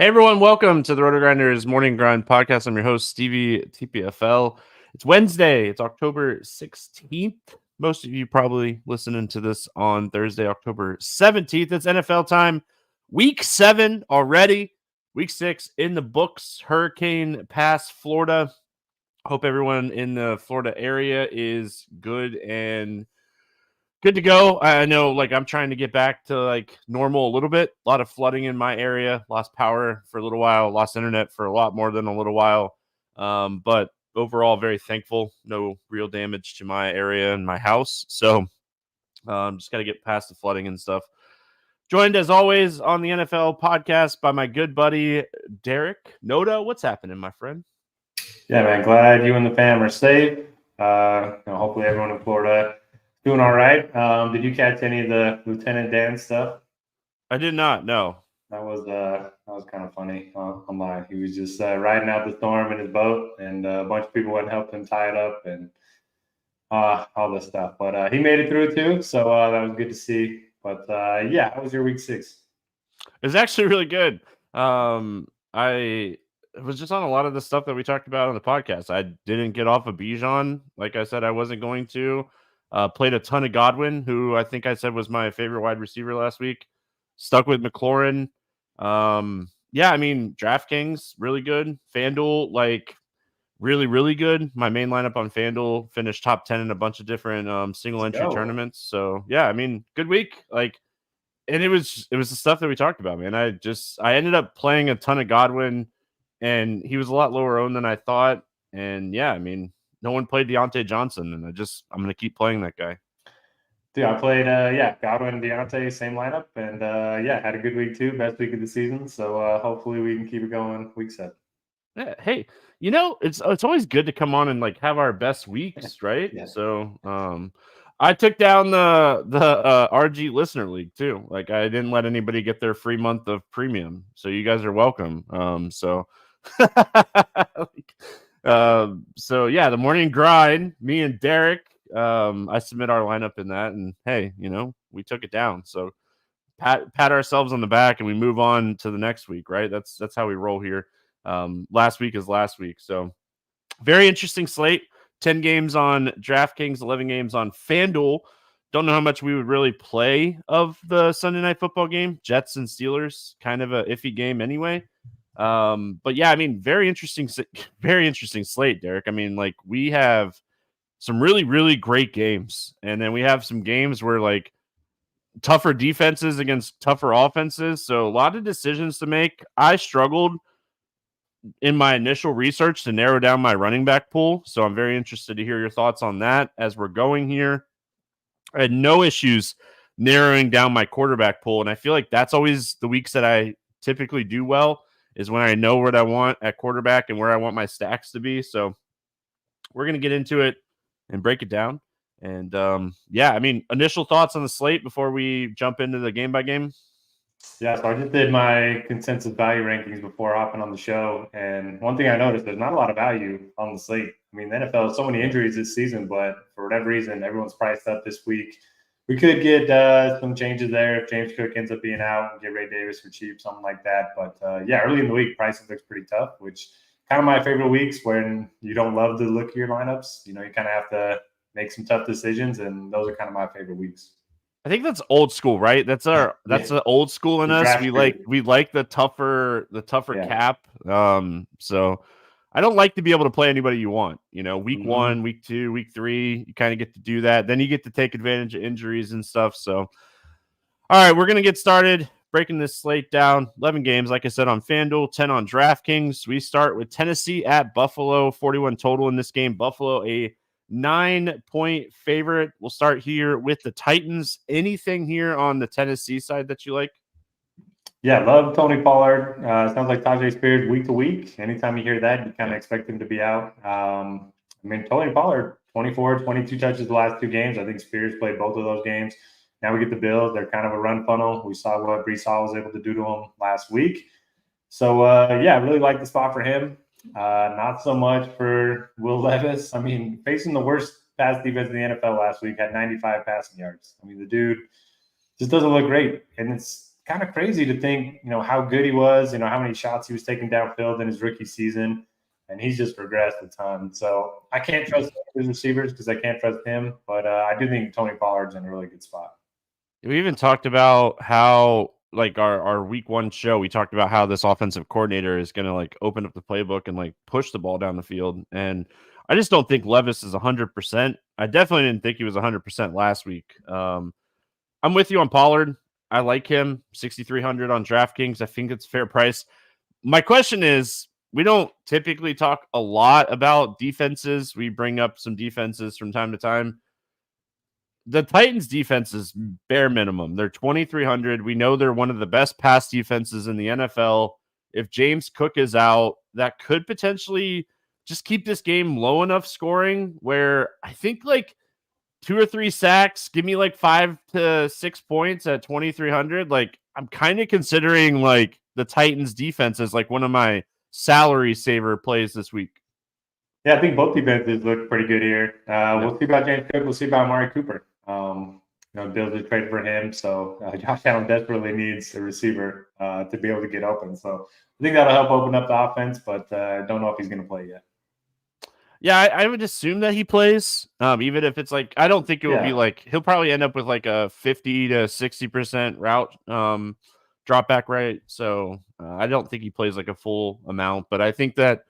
Hey everyone, welcome to the RotoGrinders Morning Grind Podcast. I'm your host, Stevietpfl. It's Wednesday. It's October 16th. Most of you probably listening to this on Thursday, October 17th. It's NFL time. Week 7 already. Week 6 in the books. Hurricane Pass, Florida. Hope everyone in the Florida area is good and good to go. I know, I'm trying to get back to normal a little bit. A lot of flooding in my area. Lost power for a little while. Lost internet for a lot more than a little while. But overall, very thankful. No real damage to my area and my house. So just got to get past the flooding and stuff. Joined as always on the NFL podcast by my good buddy Derek Noda. What's happening, my friend? Yeah, man. Glad you and the fam are safe. Hopefully everyone in Florida doing all right. Did you catch any of the Lieutenant Dan stuff? I did not. No. That was kind of funny online. He was just riding out the storm in his boat, and a bunch of people went and helped him tie it up and all this stuff. But he made it through too, so that was good to see. But yeah, how was your week 6? It was actually really good. I was just on a lot of the stuff that we talked about on the podcast. I didn't get off of Bijan, like I said I wasn't going to. Played a ton of Godwin, who I think I said was my favorite wide receiver last week. Stuck with McLaurin. Yeah, I mean, DraftKings, really good. FanDuel, really, really good. My main lineup on FanDuel finished top 10 in a bunch of different single entry tournaments. So yeah, I mean, good week. And it was the stuff that we talked about, man. I ended up playing a ton of Godwin, and he was a lot lower owned than I thought. And yeah, I mean, no one played Deontay Johnson, and I'm going to keep playing that guy. Dude, I played, Godwin and Deontay, same lineup, and had a good week too, best week of the season. So hopefully we can keep it going week 7. Yeah, hey, it's always good to come on and have our best weeks, right? Yeah. So I took down the RG listener league too. I didn't let anybody get their free month of premium, so you guys are welcome. So yeah, the morning grind, me and Derek, I submit our lineup in that, and hey, we took it down. So pat ourselves on the back, and we move on to the next week, right? That's how we roll here. Last week is last week. So very interesting slate. 10 games on DraftKings, 11 games on FanDuel. Don't know how much we would really play of the Sunday night football game. Jets and Steelers, kind of a iffy game anyway. But yeah, I mean, very interesting slate, Derek. I mean, we have some really, really great games. And then we have some games where tougher defenses against tougher offenses. So a lot of decisions to make. I struggled in my initial research to narrow down my running back pool. So I'm very interested to hear your thoughts on that as we're going here. I had no issues narrowing down my quarterback pool. And I feel like that's always the weeks that I typically do well, is when I know what I want at quarterback and where I want my stacks to be. So we're going to get into it and break it down. And yeah, I mean, initial thoughts on the slate before we jump into the game by game. Yeah, so I just did my consensus value rankings before hopping on the show. And one thing I noticed, there's not a lot of value on the slate. I mean, the NFL has so many injuries this season, but for whatever reason, everyone's priced up this week. We could get some changes there if James Cook ends up being out and get Ray Davis for cheap, something like that. But yeah, early in the week, pricing looks pretty tough, which kind of my favorite weeks when you don't love the look of your lineups. You kind of have to make some tough decisions, and those are kind of my favorite weeks. I think that's old school, right? That's the old school in us. We like the tougher cap. So I don't like to be able to play anybody you want. Week 1, week 2, week 3, you kind of get to do that. Then you get to take advantage of injuries and stuff. So, all right, we're gonna get started breaking this slate down. 11 games, like I said, on FanDuel, 10 on DraftKings. We start with Tennessee at Buffalo, 41 total in this game. Buffalo, a 9-point favorite. We'll start here with the Titans. Anything here on the Tennessee side that you like? Yeah, love Tony Pollard. Sounds like Tajay Spears week to week. Anytime you hear that, you kind of expect him to be out. I mean, Tony Pollard, 24, 22 touches the last 2 games. I think Spears played both of those games. Now we get the Bills. They're kind of a run funnel. We saw what Breece Hall was able to do to him last week. So, yeah, I really like the spot for him. Not so much for Will Levis. I mean, facing the worst pass defense in the NFL last week, had 95 passing yards. I mean, the dude just doesn't look great. And it's kind of crazy to think, how good he was, how many shots he was taking downfield in his rookie season. And he's just regressed a ton. So I can't trust his receivers because I can't trust him. But I do think Tony Pollard's in a really good spot. We even talked about how, like, our week one show, we talked about how this offensive coordinator is going to, like, open up the playbook and, like, push the ball down the field. And I just don't think Levis is 100%. I definitely didn't think he was 100% last week. I'm with you on Pollard. I like him. 6,300 on DraftKings. I think it's a fair price. My question is, we don't typically talk a lot about defenses. We bring up some defenses from time to time. The Titans defense is bare minimum. They're 2,300. We know they're one of the best pass defenses in the NFL. If James Cook is out, that could potentially just keep this game low enough scoring where I think like 2 or 3 sacks, give me like 5 to 6 points at 2,300. Like, I'm kind of considering like the Titans defense as like one of my salary saver plays this week. Yeah, I think both defenses look pretty good here. We'll see about James Cook. We'll see about Amari Cooper. Bills are trade for him, so Josh Allen desperately needs a receiver to be able to get open. So I think that'll help open up the offense, but I don't know if he's going to play yet. Yeah, I would assume that he plays, even if it's like, I don't think it would be like, he'll probably end up with like a 50 to 60% route drop back rate. So I don't think he plays like a full amount, but I think that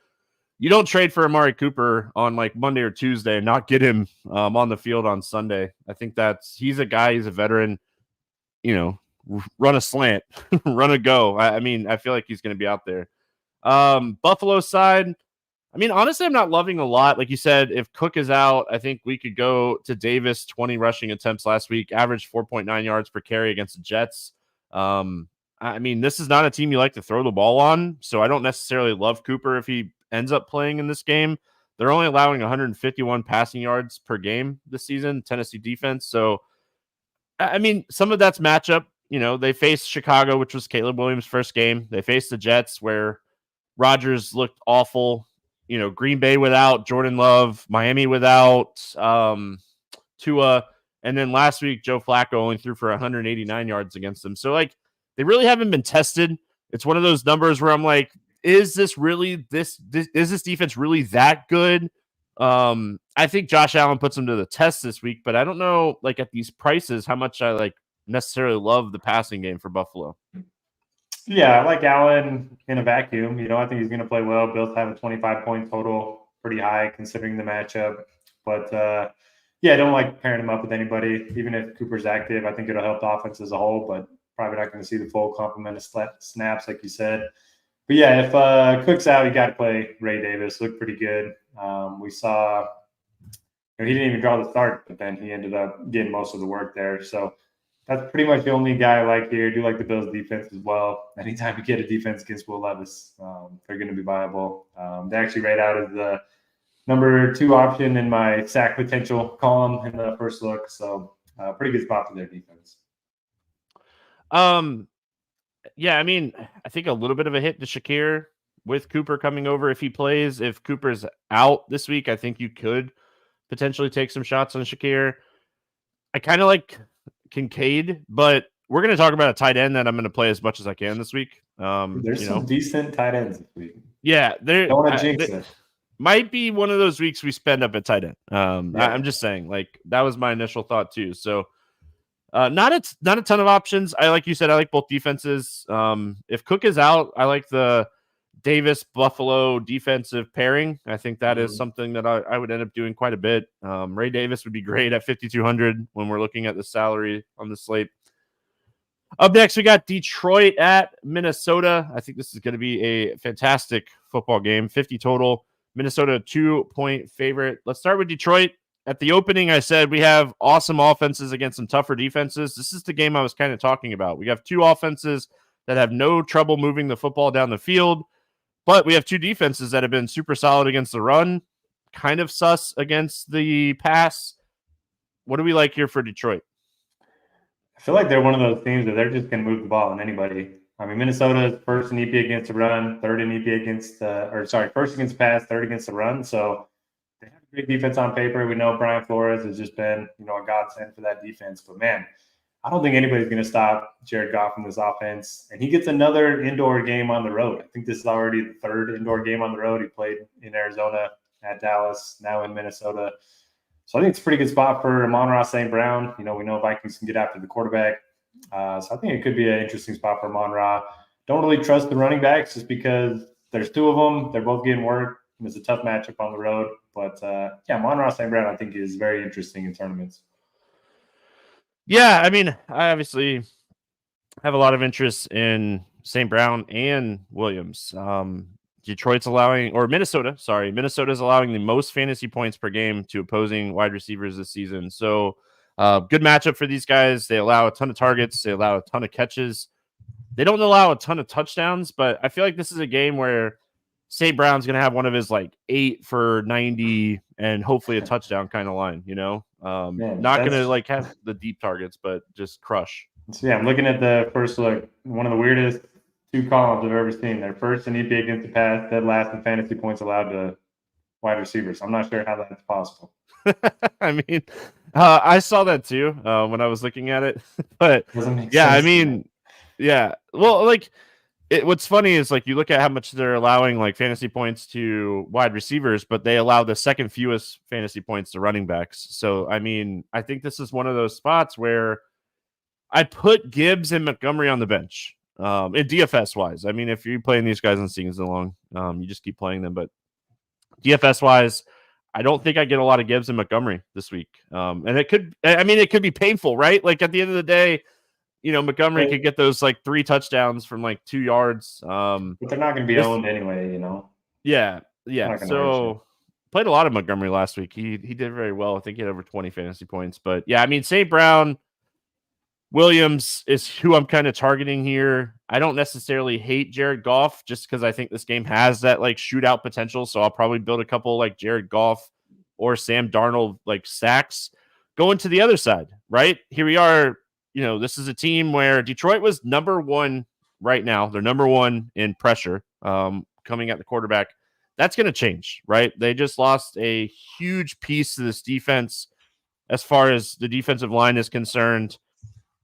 you don't trade for Amari Cooper on like Monday or Tuesday and not get him on the field on Sunday. I think he's a guy, he's a veteran, run a slant, run a go. I mean, I feel like he's going to be out there. Buffalo side, I mean, honestly, I'm not loving a lot. Like you said, if Cook is out, I think we could go to Davis, 20 rushing attempts last week, averaged 4.9 yards per carry against the Jets. I mean, this is not a team you like to throw the ball on, so I don't necessarily love Cooper if he ends up playing in this game. They're only allowing 151 passing yards per game this season, Tennessee defense. So, I mean, some of that's matchup. They faced Chicago, which was Caleb Williams' first game. They faced the Jets, where Rodgers looked awful. Green Bay without Jordan Love, Miami without Tua. And then last week, Joe Flacco only threw for 189 yards against them. So, like, they really haven't been tested. It's one of those numbers where I'm like, is this defense really that good? I think Josh Allen puts them to the test this week, but I don't know, like, at these prices, how much I like necessarily love the passing game for Buffalo. Yeah, I like Allen in a vacuum. I think he's going to play well. Bills have a 25-point total, pretty high considering the matchup. But, I don't like pairing him up with anybody. Even if Cooper's active, I think it'll help the offense as a whole, but probably not going to see the full complement of snaps, like you said. But, yeah, if Cook's out, you got to play Ray Davis. Looked pretty good. We saw he didn't even draw the start, but then he ended up getting most of the work there. So, that's pretty much the only guy I like here. I do like the Bills' defense as well. Anytime you get a defense against Will Levis, they're going to be viable. They actually rate out as the number 2 option in my sack potential column in the first look. So, pretty good spot for their defense. Yeah, I mean, I think a little bit of a hit to Shakir with Cooper coming over if he plays. If Cooper's out this week, I think you could potentially take some shots on Shakir. I kind of like Kincaid, but we're going to talk about a tight end that I'm going to play as much as I can this week. There's some decent tight ends this week. Yeah, don't want to jinx it. Might be one of those weeks we spend up at tight end. I'm just saying, like, that was my initial thought too. So, not a ton of options. Like you said, I like both defenses. If Cook is out, I like the Davis Buffalo defensive pairing. I think that is something that I would end up doing quite a bit. Ray Davis would be great at 5,200 when we're looking at the salary on the slate. Up next, we got Detroit at Minnesota. I think this is going to be a fantastic football game. 50 total. Minnesota 2-point favorite. Let's start with Detroit. At the opening, I said we have awesome offenses against some tougher defenses. This is the game I was kind of talking about. We have 2 offenses that have no trouble moving the football down the field, but we have 2 defenses that have been super solid against the run, kind of sus against the pass. What do we like here for Detroit? I feel like they're one of those teams that they're just going to move the ball on anybody. I mean, Minnesota is first in EP against the run, third in EP against first against pass, third against the run. So they have a great defense on paper. We know Brian Flores has just been, a godsend for that defense. But man, I don't think anybody's going to stop Jared Goff in this offense. And he gets another indoor game on the road. I think this is already the third indoor game on the road. He played in Arizona, at Dallas, now in Minnesota. So I think it's a pretty good spot for Amon-Ra St. Brown. We know Vikings can get after the quarterback. So I think it could be an interesting spot for Amon-Ra. Don't really trust the running backs just because there's two of them. They're both getting work. It's a tough matchup on the road. But, Amon-Ra St. Brown I think is very interesting in tournaments. Yeah, I mean, I obviously have a lot of interest in St. Brown and Williams. Minnesota's allowing the most fantasy points per game to opposing wide receivers this season. So good matchup for these guys. They allow a ton of targets. They allow a ton of catches. They don't allow a ton of touchdowns, but I feel like this is a game where St. Brown's going to have one of his 8 for 90 and hopefully a touchdown kind of line, not going to have the deep targets, but just crush. So, I'm looking at the first look. One of the weirdest two columns I've ever seen. Their first in EP against the pass, dead last in fantasy points allowed to wide receivers. I'm not sure how that's possible. I mean, I saw that too when I was looking at it, but yeah, I mean, yeah. Well, what's funny is you look at how much they're allowing fantasy points to wide receivers, but they allow the second fewest fantasy points to running backs. So, I mean, I think this is one of those spots where I put Gibbs and Montgomery on the bench. In DFS wise, I mean, if you're playing these guys on season long, you just keep playing them. But DFS wise, I don't think I get a lot of Gibbs and Montgomery this week. And it could be painful, right? At the end of the day, Montgomery could get those 3 touchdowns from 2 yards. But they're not going to be owned anyway, Yeah. So played a lot of Montgomery last week. He did very well. I think he had over 20 fantasy points. But yeah, I mean, St. Brown, Williams is who I'm kind of targeting here. I don't necessarily hate Jared Goff just because I think this game has that shootout potential. So I'll probably build a couple Jared Goff or Sam Darnold sacks. Going to the other side, right? Here we are. This is a team where Detroit was number 1 right now. They're number 1 in pressure coming at the quarterback. That's going to change, right? They just lost a huge piece to this defense as far as the defensive line is concerned.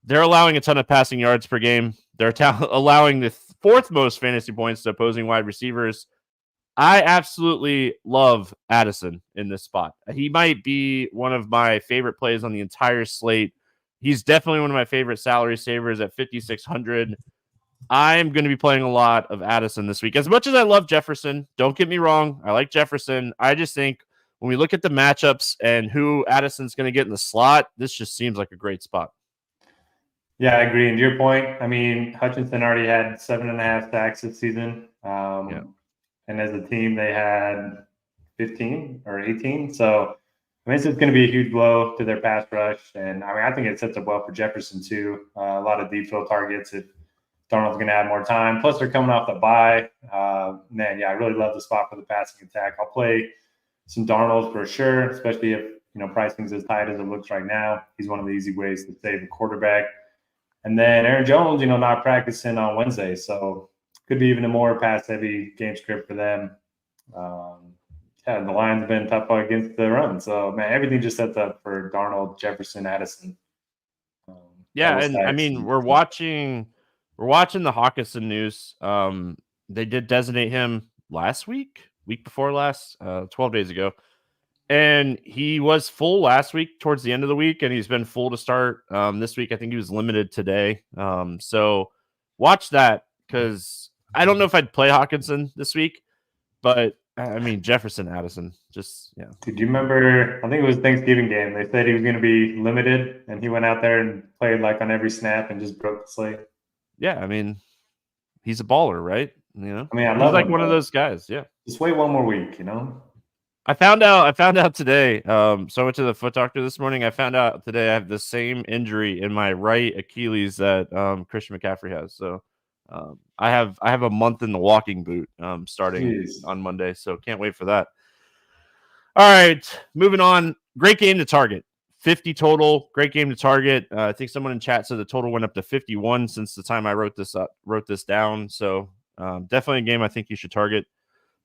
They're allowing a ton of passing yards per game. They're allowing the 4th most fantasy points to opposing wide receivers. I absolutely love Addison in this spot. He might be one of my favorite plays on the entire slate. He's definitely one of my favorite salary savers at 5,600. I'm going to be playing a lot of Addison this week. As much as I love Jefferson, don't get me wrong, I like Jefferson. I just think when we look at the matchups and who Addison's going to get in the slot, this just seems like a great spot. Yeah, I agree. And to your point, I mean, Hutchinson already had 7.5 sacks this season. And as a team, they had 15 or 18. So, I mean, it's just going to be a huge blow to their pass rush. And, I mean, I think it sets up well for Jefferson, too. A lot of deep field targets if Darnold's going to have more time. Plus, they're coming off the bye. Man, yeah, I really love the spot for the passing attack. I'll play some Darnold for sure, especially if, pricing's as tight as it looks right now. He's one of the easy ways to save a quarterback. And then Aaron Jones, not practicing on Wednesday. So could be even a more pass-heavy game script for them. The Lions have been tough against the run. So, man, everything just sets up for Darnold, Jefferson, Addison. And, I mean, we're watching the Hawkinson news. They did designate him week before last, 12 days ago. And he was full last week towards the end of the week, and he's been full to start this week. I think he was limited today. So watch that because I don't know if I'd play Hawkinson this week, but I mean, Jefferson, Addison, just, yeah. Did you remember, I think it was Thanksgiving game, they said he was going to be limited, and he went out there and played on every snap and just broke the slate. Yeah, I mean, he's a baller, right? I mean, I love him, one of those guys, yeah. Just wait one more week, I found out today. So I went to the foot doctor this morning. I found out today I have the same injury in my right Achilles that Christian McCaffrey has. So I have a month in the walking boot starting on Monday. So can't wait for that. All right, moving on. Great game to target. 50 total. Great game to target. I think someone in chat said the total went up to 51 since the time I wrote this down. So definitely a game I think you should target.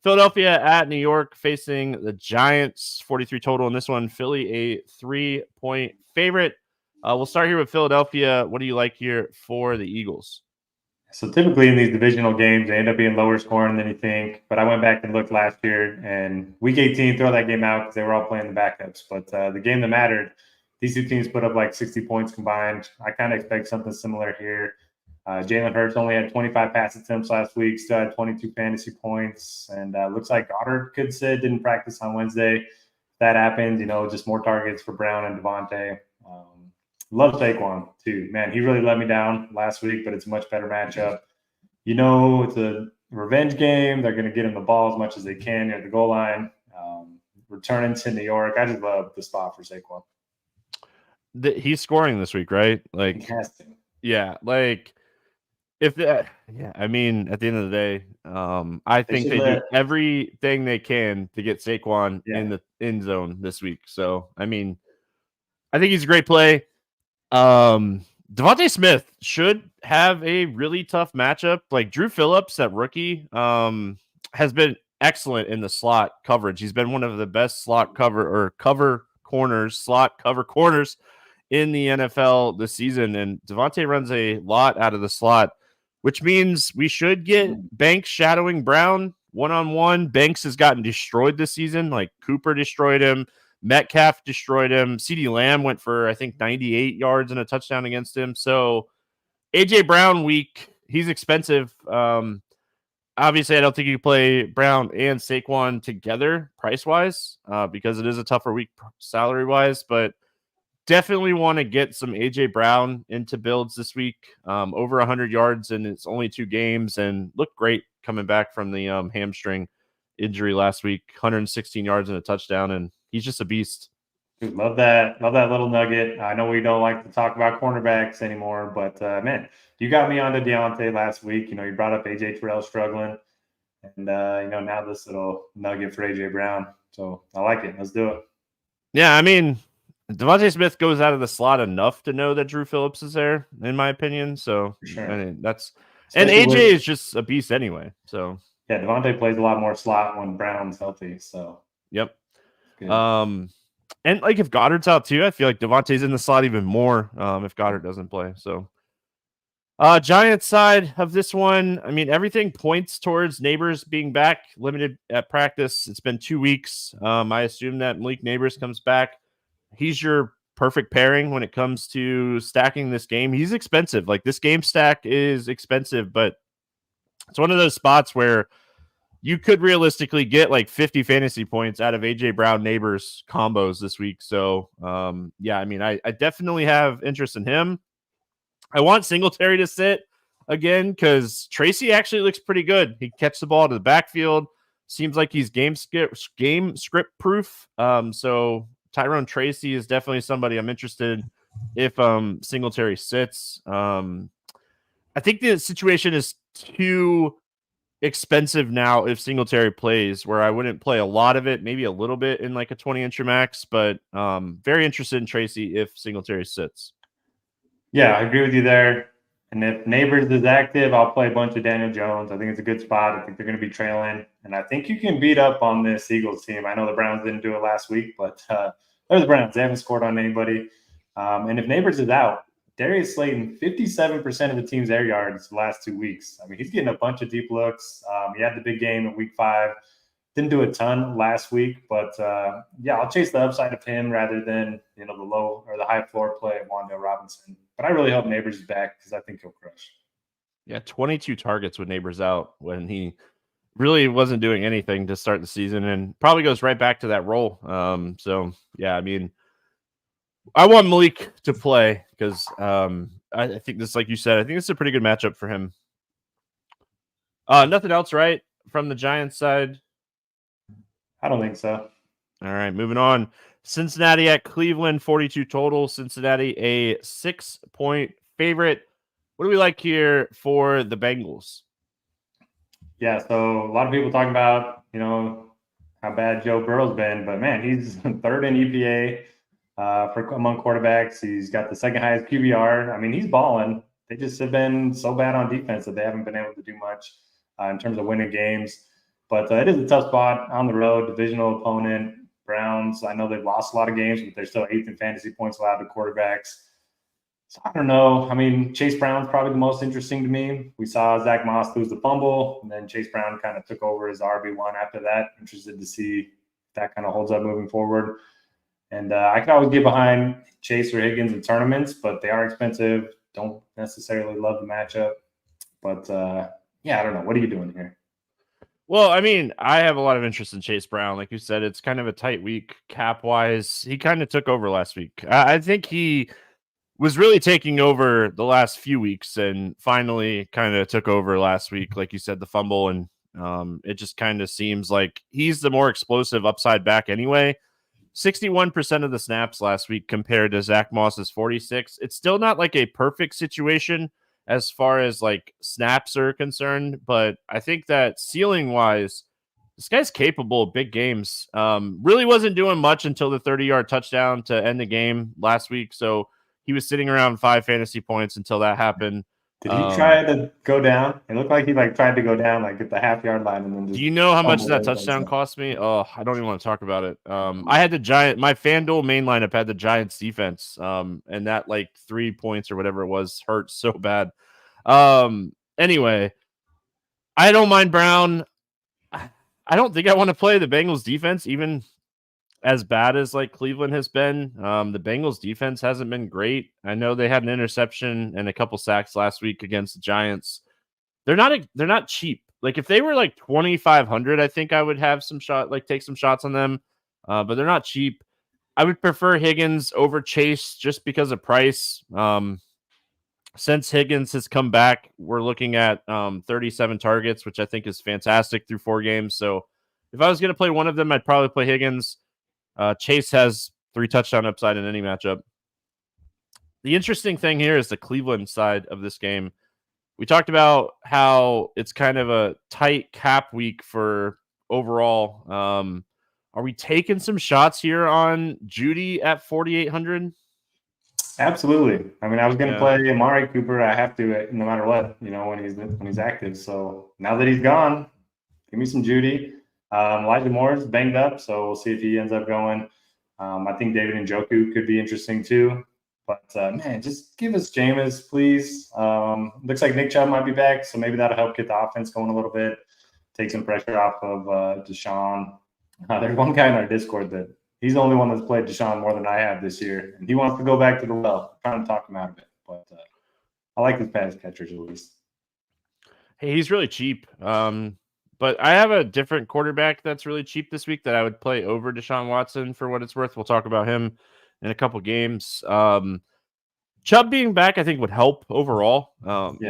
Philadelphia at New York facing the Giants, 43 total in this one. Philly, a 3-point favorite. We'll start here with Philadelphia. What do you like here for the Eagles? So typically in these divisional games, they end up being lower scoring than you think. But I went back and looked last year, and Week 18, throw that game out because they were all playing the backups. But the game that mattered, these two teams put up like 60 points combined. I kind of expect something similar here. Jalen Hurts only had 25 pass attempts last week, still had 22 fantasy points, and looks like Goddard could sit, didn't practice on Wednesday. If that happens, just more targets for Brown and Devontae. Love Saquon too, man. He really let me down last week, but it's a much better matchup. It's a revenge game. They're going to get him the ball as much as they can near the goal line. Returning to New York, I just love the spot for Saquon. He's scoring this week, right? Like, he has to. Yeah, like if that. Yeah, I mean, at the end of the day, I think they do everything they can to get Saquon in the end zone this week. So, I mean, I think he's a great play. Devontae Smith should have a really tough matchup. Like Drew Phillips, that rookie, has been excellent in the slot coverage. He's been one of the best slot cover corners in the NFL this season. And Devontae runs a lot out of the slot, which means we should get Banks shadowing Brown one-on-one. Banks has gotten destroyed this season. Like Cooper destroyed him. Metcalf destroyed him. CeeDee Lamb went for, I think, 98 yards and a touchdown against him. So A.J. Brown week, he's expensive. Obviously, I don't think you can play Brown and Saquon together price-wise because it is a tougher week salary-wise. But definitely want to get some A.J. Brown into builds this week. Over 100 yards in its only 2 games and looked great coming back from the hamstring injury last week. 116 yards and a touchdown, and he's just a beast. Dude, love that little nugget. I know we don't like to talk about cornerbacks anymore, but man, you got me onto Deontay last week. You brought up AJ Terrell struggling, and now this little nugget for AJ Brown. So I like it. Let's do it. Yeah, I mean, Devontae Smith goes out of the slot enough to know that Drew Phillips is there, in my opinion. So for sure. I mean, and AJ is just a beast anyway. So yeah, Devontae plays a lot more slot when Brown's healthy. So yep. Good. And like if Goddard's out too, I feel like Devontae's in the slot even more if Goddard doesn't play. So Giants side of this one, I mean, everything points towards Neighbors being back, limited at practice. It's been 2 weeks. I assume that Malik Neighbors comes back. He's your perfect pairing when it comes to stacking this game. He's expensive. Like this game stack is expensive, but it's one of those spots where you could realistically get like 50 fantasy points out of AJ Brown Neighbors combos this week. So, yeah, I mean, I definitely have interest in him. I want Singletary to sit again because Tracy actually looks pretty good. He catches the ball to the backfield. Seems like he's game script proof. So Tyrone Tracy is definitely somebody I'm interested in if Singletary sits. I think the situation is too expensive now if Singletary plays, where I wouldn't play a lot of it, maybe a little bit in like a 20-incher max, but very interested in Tracy if Singletary sits. Yeah, I agree with you there. And if Neighbors is active, I'll play a bunch of Daniel Jones. I think it's a good spot. I think they're going to be trailing. And I think you can beat up on this Eagles team. I know the Browns didn't do it last week, but they're the Browns. They haven't scored on anybody. And if Neighbors is out, Darius Slayton, 57% of the team's air yards the last 2 weeks. I mean, he's getting a bunch of deep looks. He had the big game in week 5. Didn't do a ton last week, but yeah, I'll chase the upside of him rather than the low or the high floor play of Wan'Dale Robinson. But I really hope Neighbors is back because I think he'll crush. Yeah, 22 targets with Neighbors out when he really wasn't doing anything to start the season, and probably goes right back to that role. So yeah, I mean, I want Malik to play because I think this, like you said, I think this is a pretty good matchup for him. Nothing else, right, from the Giants side? I don't think so. All right, moving on. Cincinnati at Cleveland, 42 total. Cincinnati, a 6-point favorite. What do we like here for the Bengals? Yeah, so a lot of people talking about, how bad Joe Burrow's been, but man, he's third in EPA among quarterbacks. He's got the second highest QBR. I mean, he's balling. They just have been so bad on defense that they haven't been able to do much in terms of winning games. But it is a tough spot on the road, divisional opponent, Browns. I know they've lost a lot of games, but they're still 8th in fantasy points allowed to quarterbacks. So I don't know. I mean, Chase Brown's probably the most interesting to me. We saw Zach Moss lose the fumble, and then Chase Brown kind of took over as RB1 after that. Interested to see if that kind of holds up moving forward. And I can always get behind Chase or Higgins in tournaments, but they are expensive. Don't necessarily love the matchup. But yeah, I don't know. What are you doing here? Well, I mean, I have a lot of interest in Chase Brown. Like you said, it's kind of a tight week cap wise. He kind of took over last week. I think he was really taking over the last few weeks and finally kind of took over last week. Like you said, the fumble, and it just kind of seems like he's the more explosive upside back anyway. 61% of the snaps last week compared to Zach Moss's 46. It's still not like a perfect situation as far as like snaps are concerned, but I think that ceiling wise, this guy's capable of big games. Really wasn't doing much until the 30-yard touchdown to end the game last week. So he was sitting around 5 fantasy points until that happened. Did he try to go down? It looked like he tried to go down at the half-yard line and then just. Do you know how much that touchdown cost me? Oh, I don't even want to talk about it. I had my FanDuel main lineup had the Giants defense. And that 3 points or whatever it was hurt so bad. Anyway, I don't mind Brown. I don't think I want to play the Bengals defense, even as bad as Cleveland has been. The Bengals defense hasn't been great. I know they had an interception and a couple sacks last week against the Giants. They're not cheap. If they were 2,500, I think I would have some shot, take some shots on them. But they're not cheap. I would prefer Higgins over Chase just because of price. Since Higgins has come back, we're looking at 37 targets, which I think is fantastic through 4 games. So if I was going to play one of them, I'd probably play Higgins. Chase has 3 touchdown upside in any matchup. The interesting thing here is the Cleveland side of this game. We talked about how it's kind of a tight cap week for overall. Are we taking some shots here on Judy at 4,800? Absolutely. I mean, I was going to play Amari Cooper. I have to, no matter what, when he's active. So now that he's gone, give me some Judy. Elijah Moore's banged up, so we'll see if he ends up going. I think David Njoku could be interesting too. But, man, just give us Jameis, please. Looks like Nick Chubb might be back, so maybe that'll help get the offense going a little bit, take some pressure off of Deshaun. There's one guy in our Discord that he's the only one that's played Deshaun more than I have this year, and he wants to go back to the well. I'm trying to talk him out of it. But I like his pass catchers at least. Hey, he's really cheap. But I have a different quarterback that's really cheap this week that I would play over Deshaun Watson for what it's worth. We'll talk about him in a couple games. Chubb being back, I think, would help overall.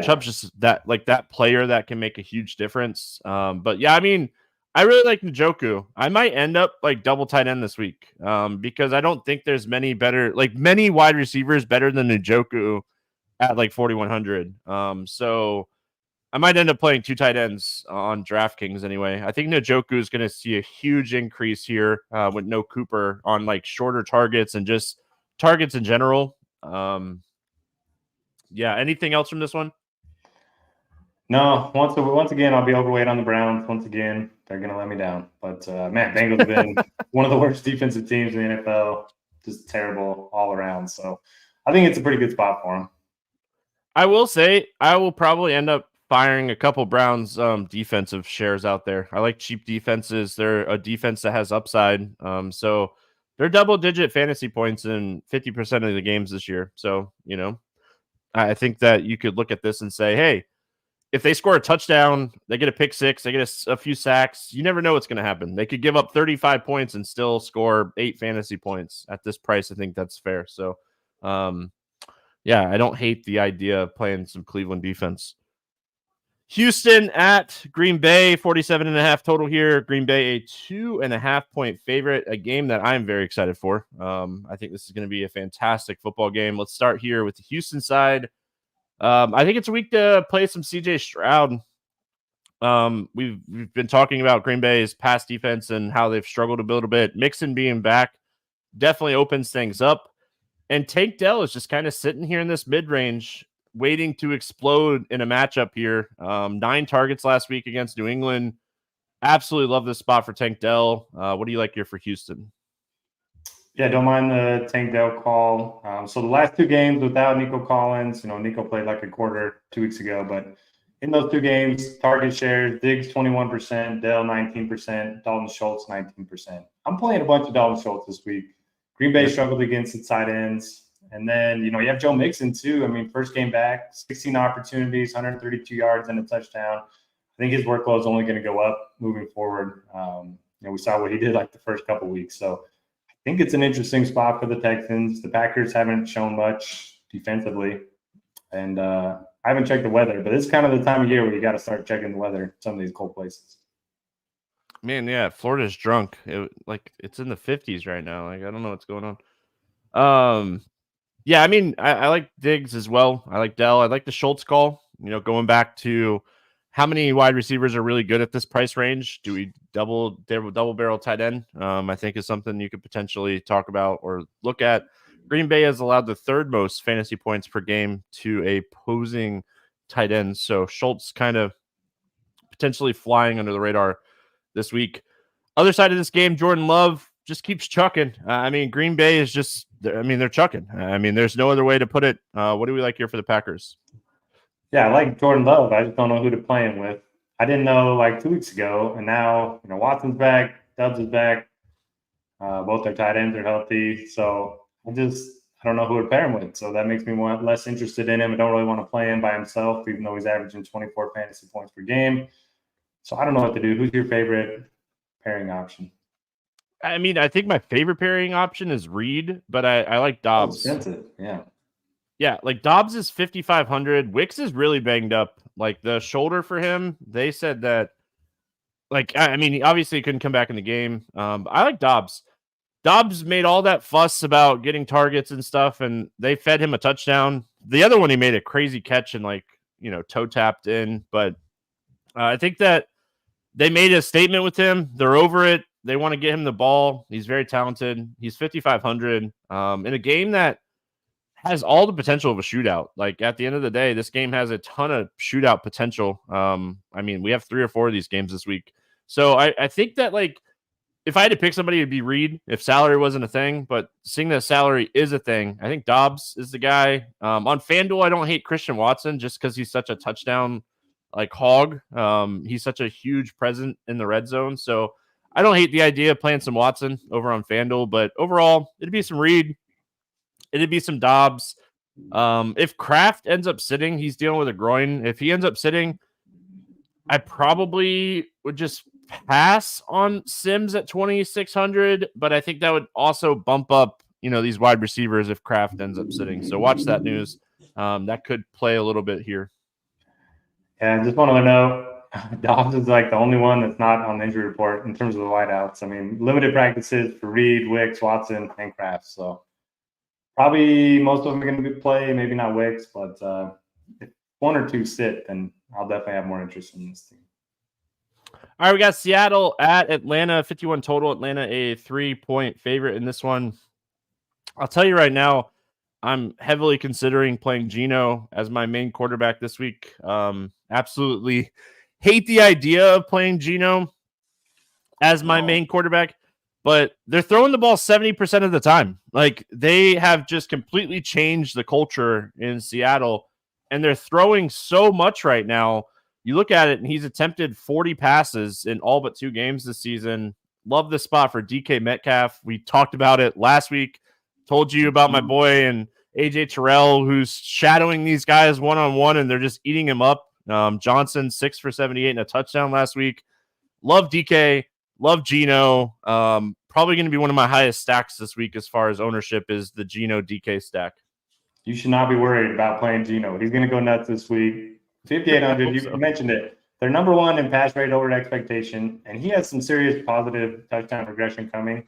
Chubb's just that player that can make a huge difference. But yeah, I mean, I really like Njoku. I might end up double tight end this week because I don't think there's many wide receivers better than Njoku at 4,100. So I might end up playing 2 tight ends on DraftKings anyway. I think Njoku is going to see a huge increase here with no Cooper on shorter targets and just targets in general. Yeah. Anything else from this one? No. Once again, I'll be overweight on the Browns. Once again, they're going to let me down. But man, Bengals have been one of the worst defensive teams in the NFL. Just terrible all around. So I think it's a pretty good spot for them. I will say I will probably end up firing a couple Browns defensive shares out there. I like cheap defenses. They're a defense that has upside. So they're double-digit fantasy points in 50% of the games this year. So, I think that you could look at this and say, hey, if they score a touchdown, they get a pick six, they get a few sacks, you never know what's going to happen. They could give up 35 points and still score 8 fantasy points. At this price, I think that's fair. So, yeah, I don't hate the idea of playing some Cleveland defense. Houston at Green Bay, 47.5 total here. Green Bay, a 2.5-point favorite, a game that I'm very excited for. I think this is going to be a fantastic football game. Let's start here with the Houston side. I think it's a week to play some CJ Stroud. We've been talking about Green Bay's pass defense and how they've struggled a little bit. Mixon being back definitely opens things up. And Tank Dell is just kind of sitting here in this mid-range, waiting to explode in a matchup here. 9 targets last week against New England. Absolutely love this spot for Tank Dell. What do you like here for Houston? Yeah, don't mind the Tank Dell call. So the last 2 games without Nico Collins, Nico played like a quarter 2 weeks ago, but in those 2 games, target shares, Diggs 21%, Dell 19%, Dalton Schultz 19%. I'm playing a bunch of Dalton Schultz this week. Green Bay struggled against the tight ends. And then, you have Joe Mixon too. I mean, first game back, 16 opportunities, 132 yards and a touchdown. I think his workload is only going to go up moving forward. We saw what he did like the first couple weeks. So I think it's an interesting spot for the Texans. The Packers haven't shown much defensively. And I haven't checked the weather, but it's kind of the time of year where you got to start checking the weather in some of these cold places. Man, yeah, Florida's drunk. It's in the 50s right now. Like, I don't know what's going on. Yeah, I mean, I like Diggs as well. I like Dell. I like the Schultz call. Going back to how many wide receivers are really good at this price range. Do we double barrel tight end? I think is something you could potentially talk about or look at. Green Bay has allowed the 3rd most fantasy points per game to a opposing tight end. So Schultz kind of potentially flying under the radar this week. Other side of this game, Jordan Love just keeps chucking. I mean, Green Bay is just, they're chucking. I mean, there's no other way to put it. What do we like here for the Packers? Yeah, I like Jordan Love. I just don't know who to play him with. I didn't know like 2 weeks ago, and now, Watson's back, Doubs is back. Both their tight ends are healthy. So I don't know who to pair him with. So that makes me less interested in him. I don't really want to play him by himself, even though he's averaging 24 fantasy points per game. So I don't know what to do. Who's your favorite pairing option? I mean, I think my favorite pairing option is Reed, but I like Dobbs. Expensive, yeah. Yeah, like Dobbs is 5,500. Wicks is really banged up. Like the shoulder for him, they said that. Like, I mean, he obviously couldn't come back in the game. I like Dobbs. Dobbs made all that fuss about getting targets and stuff, and they fed him a touchdown. The other one, he made a crazy catch and toe tapped in. But I think that they made a statement with him. They're over it. They want to get him the ball. He's very talented. He's 5,500 in a game that has all the potential of a shootout. Like at the end of the day, this game has a ton of shootout potential. I mean, we have 3 or 4 of these games this week. So I think that if I had to pick somebody, it'd be Reed if salary wasn't a thing. But seeing that salary is a thing, I think Dobbs is the guy. On FanDuel, I don't hate Christian Watson just because he's such a touchdown hog. He's such a huge presence in the red zone. So I don't hate the idea of playing some Watson over on FanDuel, but overall, it'd be some Reed. It'd be some Dobbs. If Kraft ends up sitting, he's dealing with a groin. If he ends up sitting, I probably would just pass on Sims at 2,600, but I think that would also bump up, these wide receivers if Kraft ends up sitting. So watch that news. That could play a little bit here. Yeah, I just want to know, Dobbs is like the only one that's not on the injury report in terms of the wideouts. I mean, limited practices for Reed, Wicks, Watson, and Kraft. So probably most of them are going to play, maybe not Wicks, but if 1 or 2 sit, then I'll definitely have more interest in this team. All right, we got Seattle at Atlanta, 51 total. Atlanta a 3-point favorite in this one. I'll tell you right now, I'm heavily considering playing Geno as my main quarterback this week. Absolutely hate the idea of playing Geno as my main quarterback, but they're throwing the ball 70% of the time. Like they have just completely changed the culture in Seattle, and they're throwing so much right now. You look at it, and he's attempted 40 passes in all but 2 games this season. Love the spot for DK Metcalf. We talked about it last week. Told you about my boy and AJ Terrell, who's shadowing these guys one-on-one, and they're just eating him up. Johnson, 6 for 78 and a touchdown last week. Love DK. Love Geno. Probably going to be one of my highest stacks this week as far as ownership is the Geno DK stack. You should not be worried about playing Geno. He's going to go nuts this week. 5,800, you mentioned it. They're number 1 in pass rate over expectation, and he has some serious positive touchdown regression coming.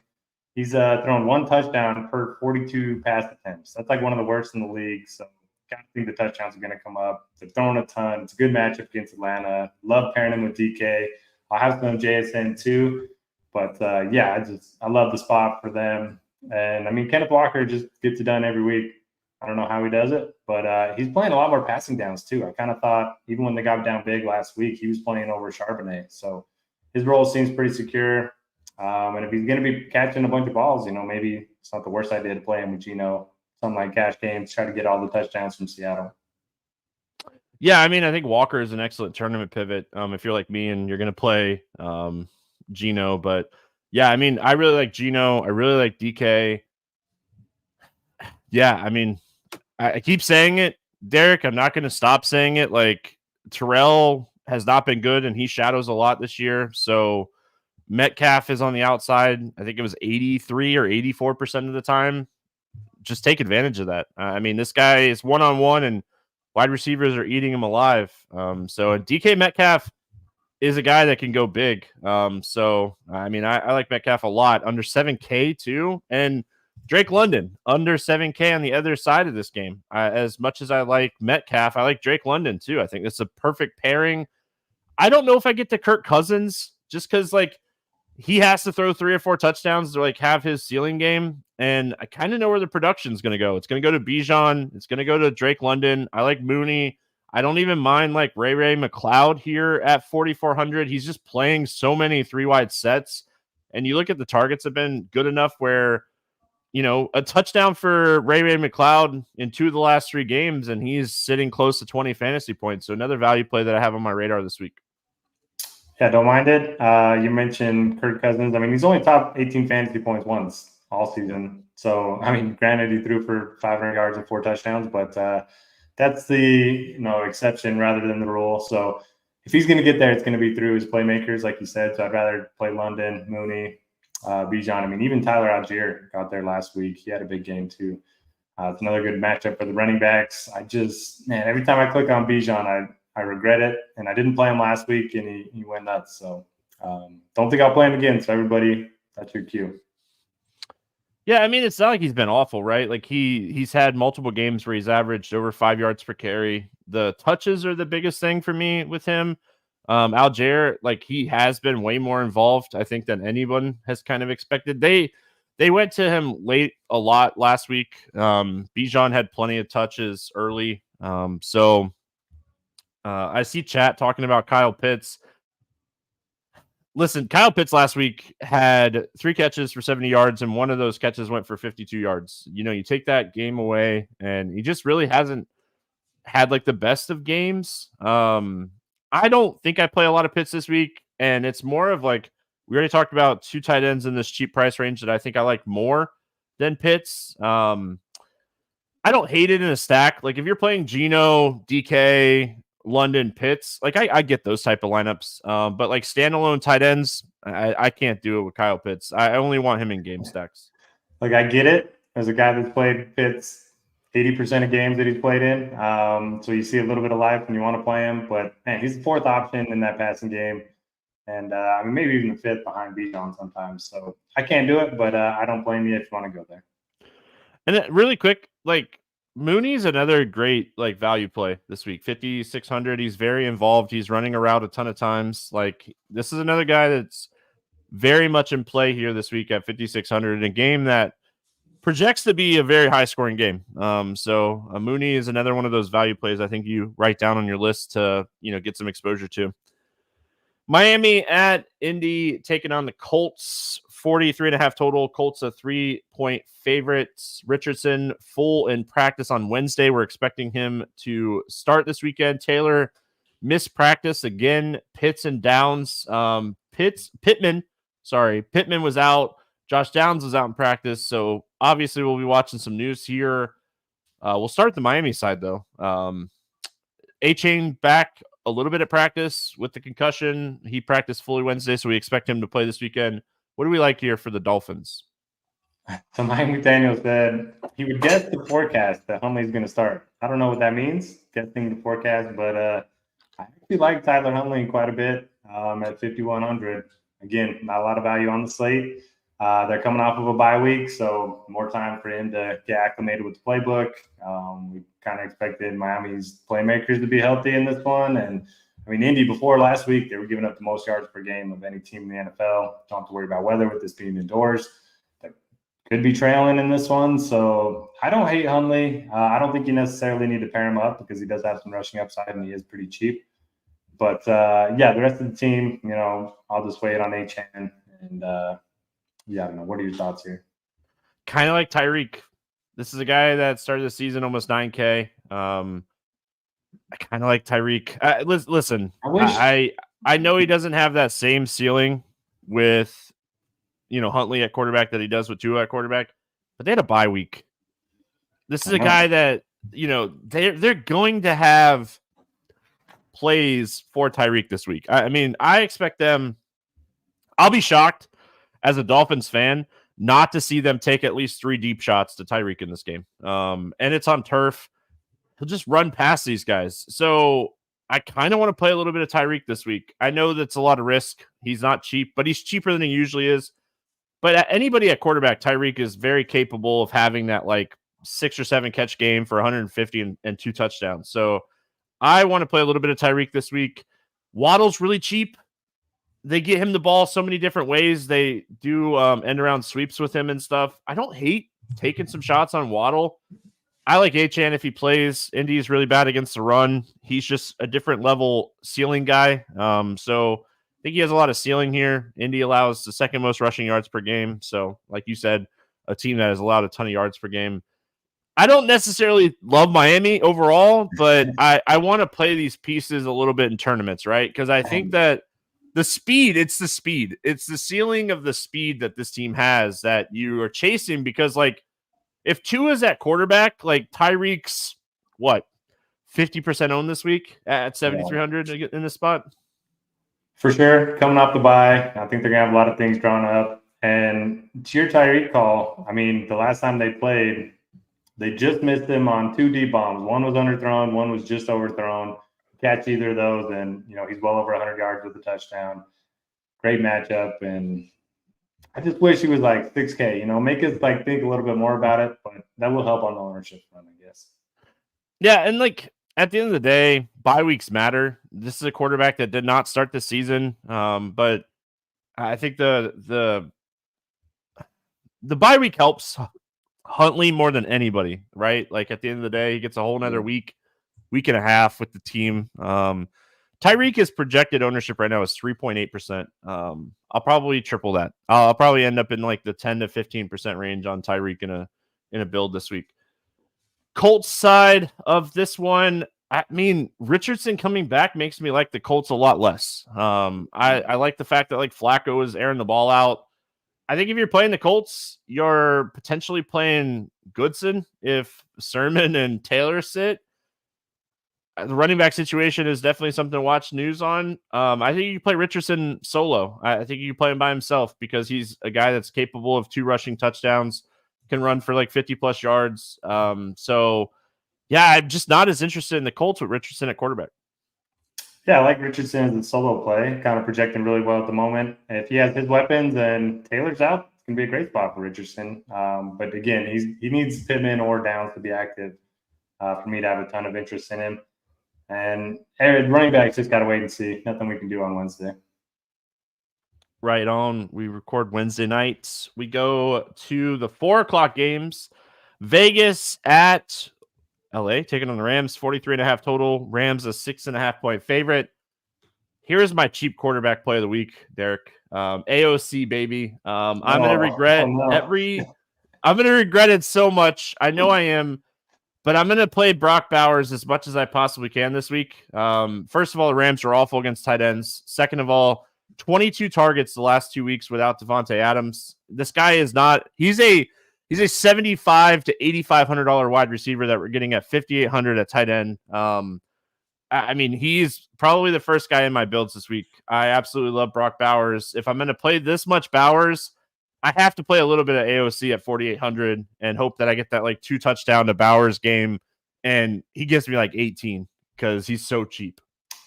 He's thrown 1 touchdown per 42 pass attempts. That's like one of the worst in the league. So got to think the touchdowns are going to come up. They're throwing a ton. It's a good matchup against Atlanta. Love pairing him with DK. I'll have some JSN too. But, yeah, I love the spot for them. And, I mean, Kenneth Walker just gets it done every week. I don't know how he does it, but he's playing a lot more passing downs too. I kind of thought even when they got down big last week, he was playing over Charbonnet. So his role seems pretty secure. And if he's going to be catching a bunch of balls, maybe it's not the worst idea to play him with Geno, something like cash games, try to get all the touchdowns from Seattle. Yeah, I mean, I think Walker is an excellent tournament pivot. If you're like me and you're going to play Geno, but yeah, I mean, I really like Geno. I really like DK. Yeah, I mean, I keep saying it, Derek. I'm not going to stop saying it. Like, Terrell has not been good, and he shadows a lot this year. So Metcalf is on the outside. I think it was 83 or 84% of the time. Just take advantage of that. I mean, this guy is one-on-one, and wide receivers are eating him alive. So DK Metcalf is a guy that can go big. So, I mean, I like Metcalf a lot. Under 7K, too. And Drake London, under 7K on the other side of this game. As much as I like Metcalf, I like Drake London, too. I think it's a perfect pairing. I don't know if I get to Kirk Cousins just because, like, he has to throw 3 or 4 touchdowns to, like, have his ceiling game. And I kind of know where the production is going to go. It's going to go to Bijan. It's going to go to Drake London. I like Mooney. I don't even mind like Ray McLeod here at 4,400. He's just playing so many 3-wide sets. And you look at the targets have been good enough where, a touchdown for Ray McLeod in 2 of the last 3 games, and he's sitting close to 20 fantasy points. So another value play that I have on my radar this week. Yeah, don't mind it. You mentioned Kirk Cousins. I mean, he's only top 18 fantasy points once all season. So, I mean, granted, he threw for 500 yards and 4 touchdowns, but that's the exception rather than the rule. So if he's going to get there, it's going to be through his playmakers, like you said. So I'd rather play London, Mooney, Bijan. I mean, even Tyler Algier got there last week. He had a big game too. It's another good matchup for the running backs. Every time I click on Bijan, I regret it. And I didn't play him last week, and he went nuts. So don't think I'll play him again. So everybody, that's your cue. Yeah, I mean, it's not like he's been awful, right? Like he's had multiple games where he's averaged over 5 yards per carry. The touches are the biggest thing for me with him. Algier, like he has been way more involved, I think, than anyone has kind of expected. They went to him late a lot last week. Bijan had plenty of touches early. So I see chat talking about Kyle Pitts. Listen, Kyle Pitts last week had 3 catches for 70 yards, and one of those catches went for 52 yards. You take that game away, and he just really hasn't had like the best of games. I don't think I play a lot of Pitts this week, and it's more of like we already talked about 2 tight ends in this cheap price range that I think I like more than Pitts. I don't hate it in a stack. Like if you're playing Geno, DK, London, Pitts, like I get those type of lineups, but like standalone tight ends, I can't do it with Kyle Pitts. I only want him in game stacks. Like I get it as a guy that's played Pitts 80% of games that he's played in, so you see a little bit of life when you want to play him. But man, he's the 4th option in that passing game, and I mean maybe even the 5th behind Bijan sometimes. So I can't do it, but I don't blame you if you want to go there. And then really quick, like Mooney's another great like value play this week. 5,600. He's very involved. He's running around a ton of times. Like this is another guy that's very much in play here this week at 5,600 in a game that projects to be a very high scoring game. So Mooney is another one of those value plays I think you write down on your list to get some exposure to. Miami at Indy taking on the Colts. 43.5 total. Colts a 3-point favorite. Richardson full in practice on Wednesday. We're expecting him to start this weekend. Taylor missed practice again. Pitts and Downs. Pittman was out. Josh Downs was out in practice. So obviously we'll be watching some news here. We'll start the Miami side though. A-Chain back a little bit at practice with the concussion. He practiced fully Wednesday, so we expect him to play this weekend. What do we like here for the Dolphins? So Mike McDaniel said he would guess the forecast that Huntley's going to start. I don't know what that means, guessing the forecast, but I actually like Tyler Huntley quite a bit at 5,100. Again, not a lot of value on the slate. They're coming off of a bye week, so more time for him to get acclimated with the playbook. We kind of expected Miami's playmakers to be healthy in this one. And, I mean, Indy before last week, they were giving up the most yards per game of any team in the NFL. Don't have to worry about weather with this being indoors. They could be trailing in this one. So I don't hate Huntley. I don't think you necessarily need to pair him up because he does have some rushing upside and he is pretty cheap. But, the rest of the team, I'll just wait on A-Chain And yeah, I don't know. What are your thoughts here? Kind of like Tyreek. This is a guy that started the season almost 9K. I kind of like Tyreek. Listen, I know he doesn't have that same ceiling with, Huntley at quarterback that he does with Tua at quarterback, but they had a bye week. This is a guy that, they're going to have plays for Tyreek this week. I mean, I expect them. I'll be shocked as a Dolphins fan not to see them take at least 3 deep shots to Tyreek in this game. And it's on turf. He'll just run past these guys. So I kind of want to play a little bit of Tyreek this week. I know that's a lot of risk. He's not cheap, but he's cheaper than he usually is. But anybody at quarterback, Tyreek is very capable of having that like 6 or 7 catch game for 150 and 2 touchdowns. So I want to play a little bit of Tyreek this week. Waddle's really cheap. They get him the ball so many different ways. They do end around sweeps with him and stuff. I don't hate taking some shots on Waddle. I like Achane if he plays. Indy is really bad against the run. He's just a different level ceiling guy. So I think he has a lot of ceiling here. Indy allows the 2nd most rushing yards per game. So like you said, a team that has allowed a ton of yards per game. I don't necessarily love Miami overall, but I want to play these pieces a little bit in tournaments, right? Because I think that it's the speed. It's the ceiling of the speed that this team has that you are chasing because, like, if Tua's at quarterback, like Tyreek's, 50% owned this week at 7,300 in this spot? For sure. Coming off the bye, I think they're going to have a lot of things drawn up. And to your Tyreek call, I mean, the last time they played, they just missed him on 2 deep bombs. One was underthrown, one was just overthrown. Catch either of those, and he's well over 100 yards with a touchdown. Great matchup, and I just wish he was like 6K. Make us like think a little bit more about it, but that will help on the ownership front, I guess. Yeah, and like at the end of the day, bye weeks matter. This is a quarterback that did not start the season, but I think the bye week helps Huntley more than anybody, right? Like at the end of the day, he gets a whole nother week and a half with the team. Tyreek is projected ownership right now is 3.8%. I'll probably triple that. I'll probably end up in like the 10 to 15% range on Tyreek in a build this week. Colts side of this one, I mean, Richardson coming back makes me like the Colts a lot less. I like the fact that like Flacco is airing the ball out. I think if you're playing the Colts, you're potentially playing Goodson if Sermon and Taylor sit. The running back situation is definitely something to watch news on. I think you play Richardson solo. I think you play him by himself because he's a guy that's capable of 2 rushing touchdowns, can run for like 50 plus yards. So yeah, I'm just not as interested in the Colts with Richardson at quarterback. Yeah, I like Richardson as a solo play, kind of projecting really well at the moment. If he has his weapons and Taylor's out, it's going to be a great spot for Richardson. But again, he needs Pittman or Downs to be active for me to have a ton of interest in him. And running backs just got to wait and see. Nothing we can do on Wednesday. Right on. We record Wednesday nights. We go to the 4:00 games. Vegas at LA, taking on the Rams, 43.5 total. Rams a 6.5 point favorite. Here's my cheap quarterback play of the week, Derek. AOC, baby. I'm going to regret I'm going to regret it so much. I know I am. But I'm going to play Brock Bowers as much as I possibly can this week. First of all, the Rams are awful against tight ends. Second of all, 22 targets the last 2 weeks without Devontae Adams. This guy is not – he's a $7,500 to $8,500 wide receiver that we're getting at $5,800 at tight end. I mean, he's probably the first guy in my builds this week. I absolutely love Brock Bowers. If I'm going to play this much Bowers – I have to play a little bit of AOC at 4,800 and hope that I get that like 2 touchdown to Bowers game. And he gives me like 18 because he's so cheap.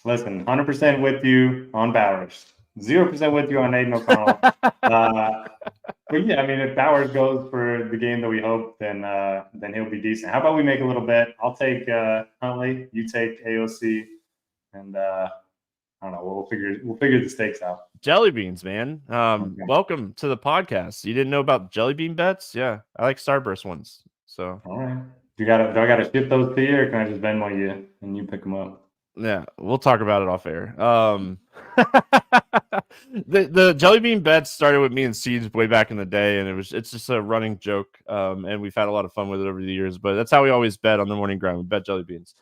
Listen, 100% with you on Bowers, 0% with you on Aiden O'Connell. But yeah, I mean, if Bowers goes for the game that we hope, then he'll be decent. How about we make a little bet? I'll take Huntley, you take AOC, and I don't know. We'll figure the stakes out. Jelly beans, man. Okay. Welcome to the podcast. You didn't know about jelly bean bets? Yeah, I like Starburst ones. So, all right. Do I gotta ship those to you, or can I just Venmo you and you pick them up? Yeah, we'll talk about it off air. The jelly bean bets started with me and Seeds way back in the day, and it's just a running joke. And we've had a lot of fun with it over the years. But that's how we always bet on the morning grind. We bet jelly beans.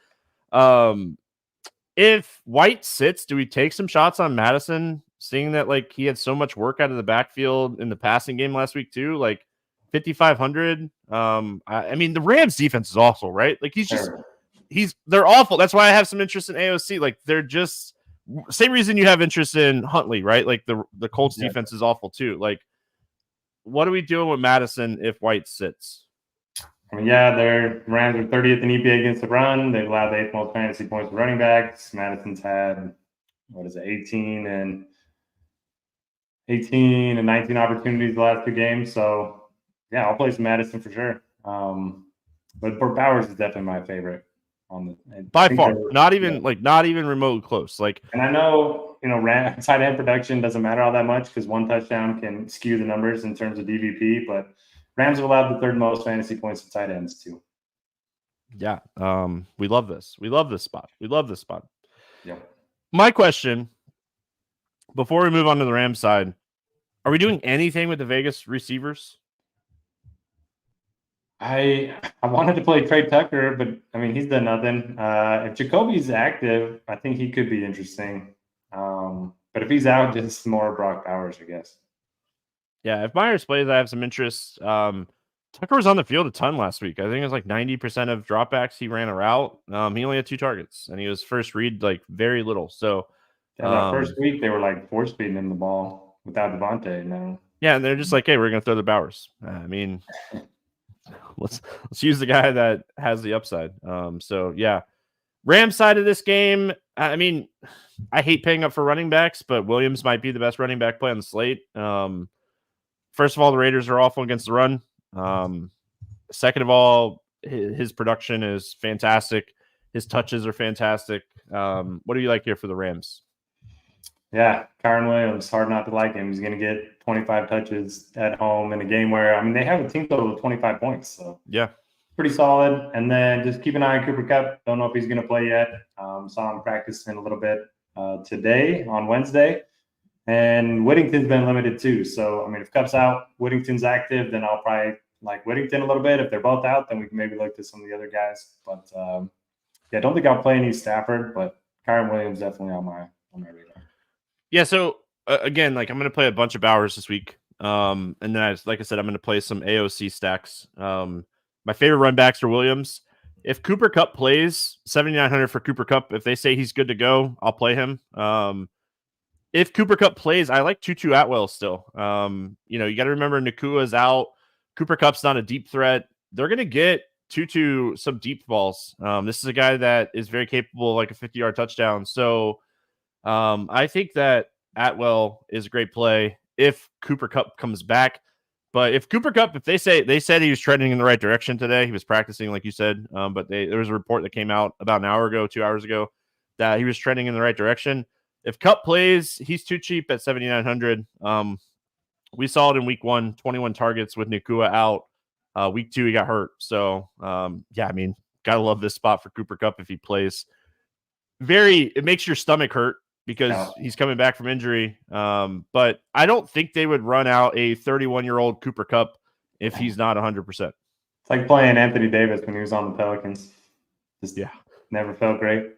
If White sits, do we take some shots on Madison? Seeing that like he had so much work out of the backfield in the passing game last week too, like 5,500. I mean the Rams defense is awful, right? Like they're awful. That's why I have some interest in AOC. Like they're just same reason you have interest in Huntley, right? Like the Colts defense is awful too. Like what are we doing with Madison if White sits? I mean, yeah, their Rams are 30th in EPA against the run. They've allowed the 8th most fantasy points for running backs. Madison's had 18 and 19 opportunities the last 2 games. So yeah, I'll play some Madison for sure. But Bowers is definitely my favorite on the by far. Not even remote close. Like, and I know tight end production doesn't matter all that much because 1 touchdown can skew the numbers in terms of DVP, but Rams have allowed the 3rd most fantasy points to tight ends too. Yeah. We love this. We love this spot. Yep. My question, before we move on to the Rams side, are we doing anything with the Vegas receivers? I wanted to play Trey Tucker, but I mean he's done nothing. If Jacoby's active, I think he could be interesting. But if he's out, just more Brock Bowers, I guess. Yeah, if Myers plays, I have some interest. Tucker was on the field a ton last week. I think it was like 90% of dropbacks he ran a route. He only had 2 targets, and he was first read like very little. So that first week they were like force feeding him the ball without Devontae. No. Yeah, and they're just like, hey, we're gonna throw the Bowers. I mean, let's use the guy that has the upside. So yeah, Rams side of this game. I mean, I hate paying up for running backs, but Williams might be the best running back play on the slate. First of all, the Raiders are awful against the run. Second of all, his production is fantastic. His touches are fantastic. What do you like here for the Rams? Yeah, Kyren Williams, hard not to like him. He's going to get 25 touches at home in a game where, I mean, they have a team total of 25 points. So yeah, pretty solid. And then just keep an eye on Cooper Kupp. Don't know if he's going to play yet. Saw him practicing a little bit today on Wednesday. And Whittington's been limited too. So, I mean, if Kupp's out, Whittington's active, then I'll probably like Whittington a little bit. If they're both out, then we can maybe look to some of the other guys. But, yeah, I don't think I'll play any Stafford, but Kyren Williams definitely on my radar. Yeah, so again, like I'm going to play a bunch of Bowers this week. And then, like I said, I'm going to play some AOC stacks. My favorite run backs are Williams. If Cooper Kupp plays, 7,900 for Cooper Kupp. If they say he's good to go, I'll play him. If Cooper Kupp plays, I like Tutu Atwell still. You got to remember Nakua's out. Cooper Kupp's not a deep threat. They're going to get Tutu some deep balls. This is a guy that is very capable of like a 50-yard touchdown. So I think that Atwell is a great play if Cooper Kupp comes back. But if Cooper Kupp, if they said he was trending in the right direction today, he was practicing, like you said. But there was a report that came out about an hour ago, 2 hours ago, that he was trending in the right direction. If Kupp plays, he's too cheap at 7,900. We saw it in week 1, 21 targets with Nakua out. Week 2, he got hurt. So yeah, I mean, gotta love this spot for Cooper Kupp if he plays. It makes your stomach hurt because he's coming back from injury. But I don't think they would run out a 31-year-old Cooper Kupp if he's not 100%. It's like playing Anthony Davis when he was on the Pelicans. Just never felt great.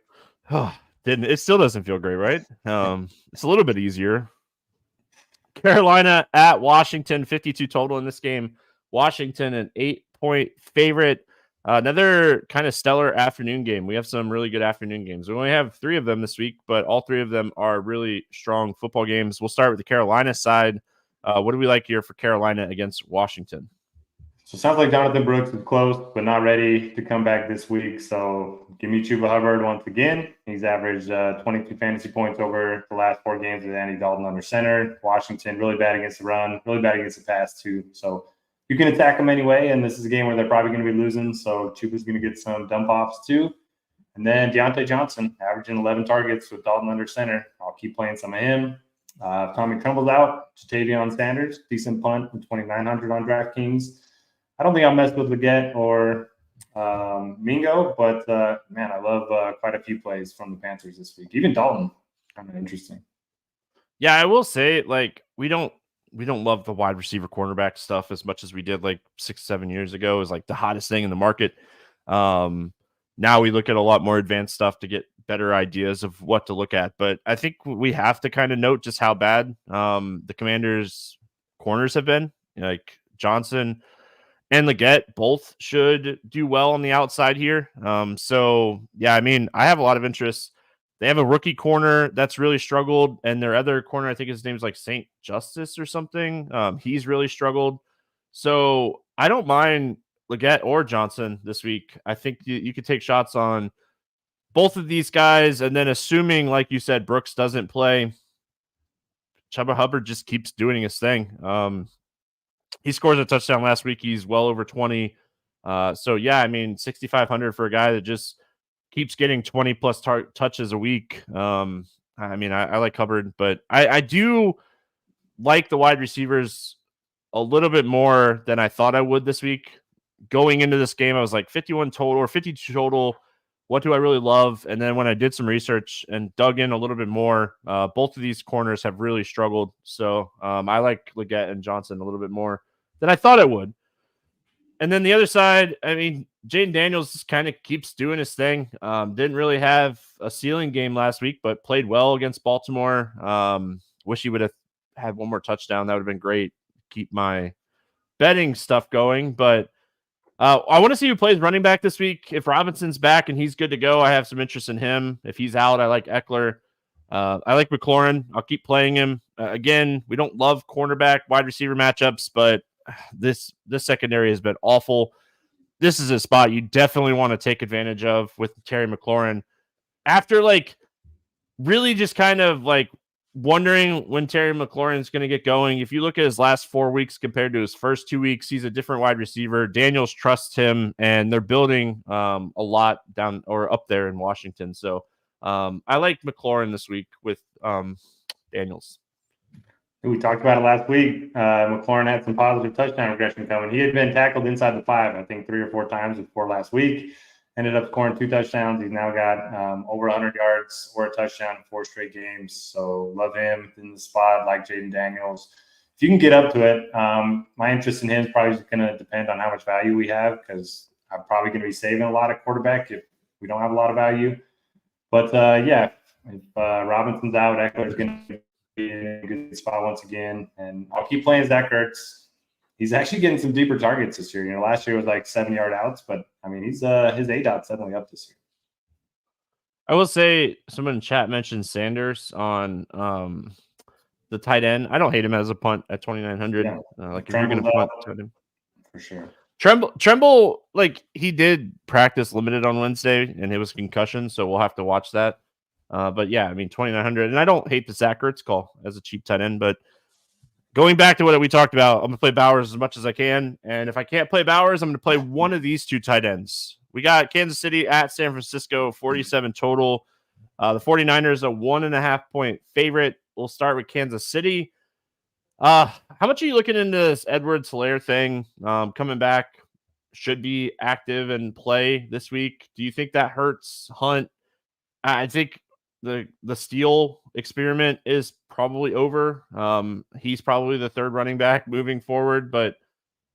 It still doesn't feel great, right? It's a little bit easier. Carolina at Washington, 52 total in this game. Washington, an 8-point favorite. Another kind of stellar afternoon game. We have some really good afternoon games. We only have 3 of them this week, but all 3 of them are really strong football games. We'll start with the Carolina side. What do we like here for Carolina against Washington? So it sounds like Jonathan Brooks is close, but not ready to come back this week. So give me Chuba Hubbard once again. He's averaged 22 fantasy points over the last 4 games with Andy Dalton under center. Washington, really bad against the run, really bad against the pass too. So you can attack them anyway, and this is a game where they're probably going to be losing. So Chuba's going to get some dump offs too. And then Deontay Johnson, averaging 11 targets with Dalton under center. I'll keep playing some of him. Tommy Tremble's out. Jatavion Sanders, decent punt with 2,900 on DraftKings. I don't think I'll mess with Leggett or Mingo, but man, I love quite a few plays from the Panthers this week. Even Dalton, kind of interesting. Yeah, I will say, like, we don't love the wide receiver cornerback stuff as much as we did like 6-7 years ago. It was like the hottest thing in the market. Um, Now we look at a lot more advanced stuff to get better ideas of what to look at. But I think we have to kind of note just how bad the Commanders' corners have been. Like Johnson and Leggett both should do well on the outside here. So yeah, I mean, I have a lot of interest. They have a rookie corner that's really struggled, and their other corner, I think his name's like Saint Justice or something. He's really struggled. So I don't mind Leggett or Johnson this week. I think you could take shots on both of these guys, and then assuming, like you said, Brooks doesn't play, Chuba Hubbard just keeps doing his thing. He scores a touchdown last week. He's well over 20. So yeah, I mean, 6,500 for a guy that just keeps getting 20 plus touches a week. I mean, I like Hubbard, but I do like the wide receivers a little bit more than I thought I would this week. Going into this game, I was like 51 total or 52 total. What do I really love? And then when I did some research and dug in a little bit more, both of these corners have really struggled. So I like Leggett and Johnson a little bit more than I thought I would. And then the other side, I mean, Jaden Daniels just kind of keeps doing his thing. Didn't really have a ceiling game last week, but played well against Baltimore. Wish he would have had one more touchdown. That would have been great. Keep my betting stuff going. But I want to see who plays running back this week. If Robinson's back and he's good to go, I have some interest in him. If he's out, I like Eckler. I like McLaurin. I'll keep playing him. Again, we don't love cornerback wide receiver matchups, but this secondary has been awful. This is a spot you definitely want to take advantage of with Terry McLaurin. After like really just kind of like wondering when Terry McLaurin is going to get going. If you look at his last 4 weeks compared to his first 2 weeks, he's a different wide receiver. Daniels trusts him, and they're building a lot down or up there in Washington. So I like McLaurin this week with Daniels. We talked about it last week. McLaurin had some positive touchdown regression coming. He had been tackled inside the 5, I think 3 or 4 times before last week. Ended up scoring 2 touchdowns. He's now got over 100 yards or a touchdown in 4 straight games. So love him in the spot, like Jaden Daniels. If you can get up to it, my interest in him is probably just going to depend on how much value we have, because I'm probably going to be saving a lot of quarterback if we don't have a lot of value. But yeah, if Robinson's out, Eckler's going to be in a good spot once again. And I'll keep playing Zach Ertz. He's actually getting some deeper targets this year. You know, last year was like 7-yard outs, but I mean, he's his ADOT's suddenly up this year. I will say someone in chat mentioned Sanders on the tight end. I don't hate him as a punt at 2,900. Yeah. Like if you're going to punt to him, for sure. Tremble, like he did practice limited on Wednesday, and it was concussion, so we'll have to watch that. But yeah, I mean 2,900, and I don't hate the Zach Ertz call as a cheap tight end, but going back to what we talked about, I'm going to play Bowers as much as I can. And if I can't play Bowers, I'm going to play one of these 2 tight ends. We got Kansas City at San Francisco, 47 total. The 49ers, a 1.5-point favorite. We'll start with Kansas City. How much are you looking into this Edwards-Helaire thing? Coming back, should be active and play this week. Do you think that hurts Hunt? I think the Steele experiment is probably over. He's probably the 3rd running back moving forward, but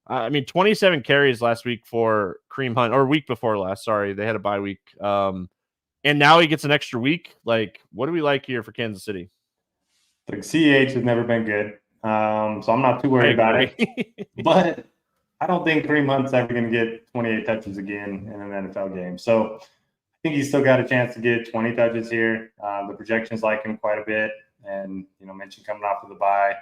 I mean, 27 carries last week for Kareem Hunt, or week before last. Sorry, they had a bye week. And now he gets an extra week. Like, what do we like here for Kansas City? Like CEH has never been good, so I'm not too worried about it. But I don't think Kareem Hunt's ever going to get 28 touches again in an NFL game. So I think he's still got a chance to get 20 touches here. The projections like him quite a bit, and mentioned coming off of the bye.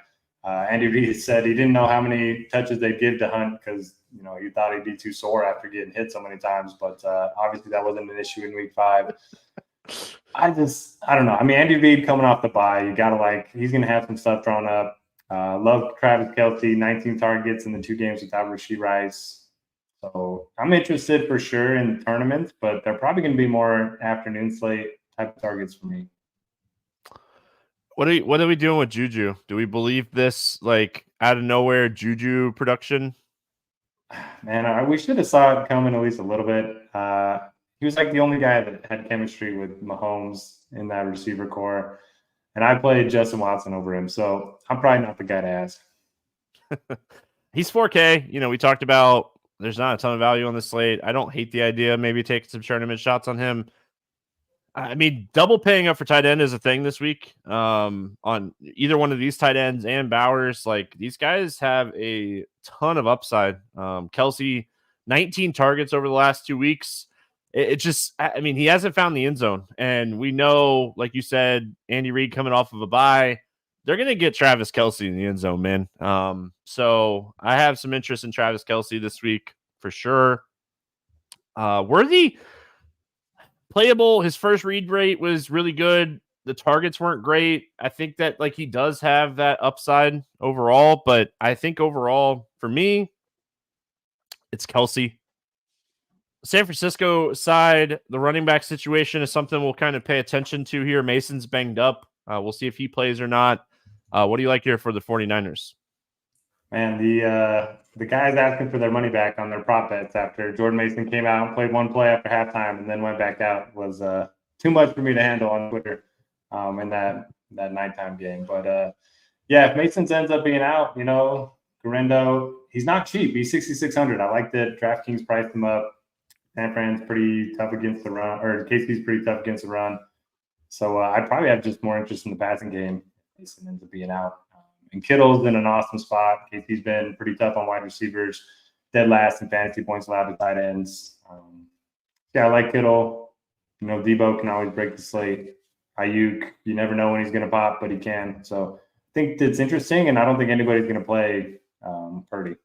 Andy Reid said he didn't know how many touches they'd give to Hunt because he thought he'd be too sore after getting hit so many times. But obviously that wasn't an issue in Week 5. I don't know. I mean, Andy Reid coming off the bye, you gotta he's gonna have some stuff drawn up. Love Travis Kelce, 19 targets in the 2 games without Rashee Rice. So I'm interested for sure in tournaments, but they're probably going to be more afternoon slate type of targets for me. What are we doing with Juju? Do we believe this like out of nowhere Juju production? Man, we should have saw it coming at least a little bit. He was like the only guy that had chemistry with Mahomes in that receiver core. and I played Justin Watson over him. So I'm probably not the guy to ask. He's 4K. We talked about there's not a ton of value on the slate. I don't hate the idea of maybe taking some tournament shots on him. I mean, double paying up for tight end is a thing this week. On either one of these tight ends and Bowers, like these guys have a ton of upside. Kelsey, 19 targets over the last 2 weeks. It just, I mean, he hasn't found the end zone, and we know, like you said, Andy Reid coming off of a bye, they're gonna get Travis Kelsey in the end zone, man. So I have some interest in Travis Kelsey this week for sure. Worthy. Playable. His first read rate was really good. The targets weren't great. I think that like he does have that upside overall, but I think overall for me, it's Kelsey. San Francisco side, the running back situation is something we'll kind of pay attention to here. Mason's banged up. We'll see if he plays or not. What do you like here for the 49ers? Man, the guys asking for their money back on their prop bets after Jordan Mason came out and played one play after halftime and then went back out was too much for me to handle on Twitter in that nighttime game. But yeah, if Mason ends up being out, Garendo, he's not cheap. He's 6,600. I like that DraftKings priced him up. San Fran's pretty tough against the run, or KC's pretty tough against the run. So I'd probably have just more interest in the passing game. Mason ends up being out. And Kittle's in an awesome spot. KC's been pretty tough on wide receivers, dead last in fantasy points allowed to tight ends. Yeah, I like Kittle. Debo can always break the slate. Ayuk, you never know when he's going to pop, but he can. So I think it's interesting, and I don't think anybody's going to play Purdy.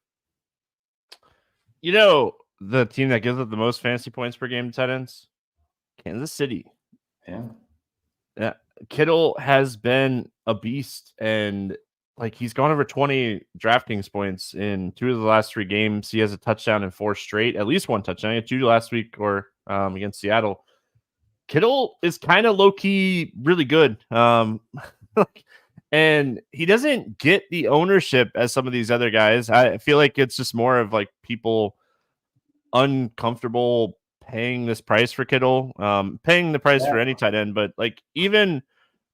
The team that gives up the most fantasy points per game to tight ends? Kansas City. Yeah. Kittle has been a beast, and like he's gone over 20 DraftKings points in 2 of the last 3 games. He has a touchdown in 4 straight, at least 1 touchdown. He had 2 last week or against Seattle. Kittle is kind of low-key really good. And he doesn't get the ownership as some of these other guys. I feel like it's just more of like people uncomfortable paying this price for Kittle, paying the price for any tight end, but like even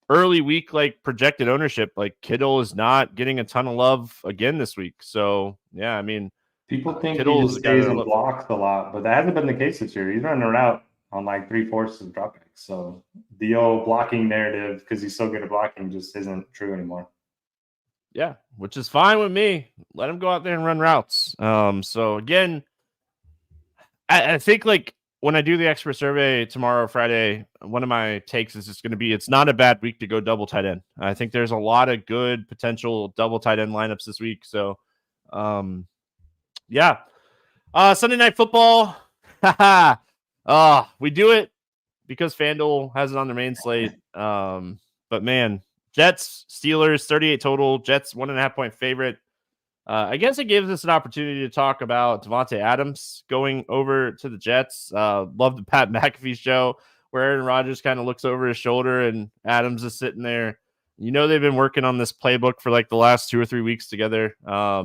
early week, like projected ownership, like Kittle is not getting a ton of love again this week. So yeah, I mean, people think Kittle he just stays in blocks a lot, but that hasn't been the case this year. He's running around on like 3/4 of dropbacks. So the old blocking narrative, because he's so good at blocking, just isn't true anymore. Yeah, which is fine with me. Let him go out there and run routes. So again, I think like when I do the expert survey tomorrow, Friday, one of my takes is just going to be, it's not a bad week to go double tight end. I think there's a lot of good potential double tight end lineups this week. So, yeah. Sunday Night Football. We do it because FanDuel has it on their main slate. But man, Jets, Steelers, 38 total. Jets, 1.5 point favorite. I guess it gives us an opportunity to talk about Davante Adams going over to the Jets. Love the Pat McAfee show where Aaron Rodgers kind of looks over his shoulder and Adams is sitting there. They've been working on this playbook for like the last 2 or 3 weeks together. Yeah,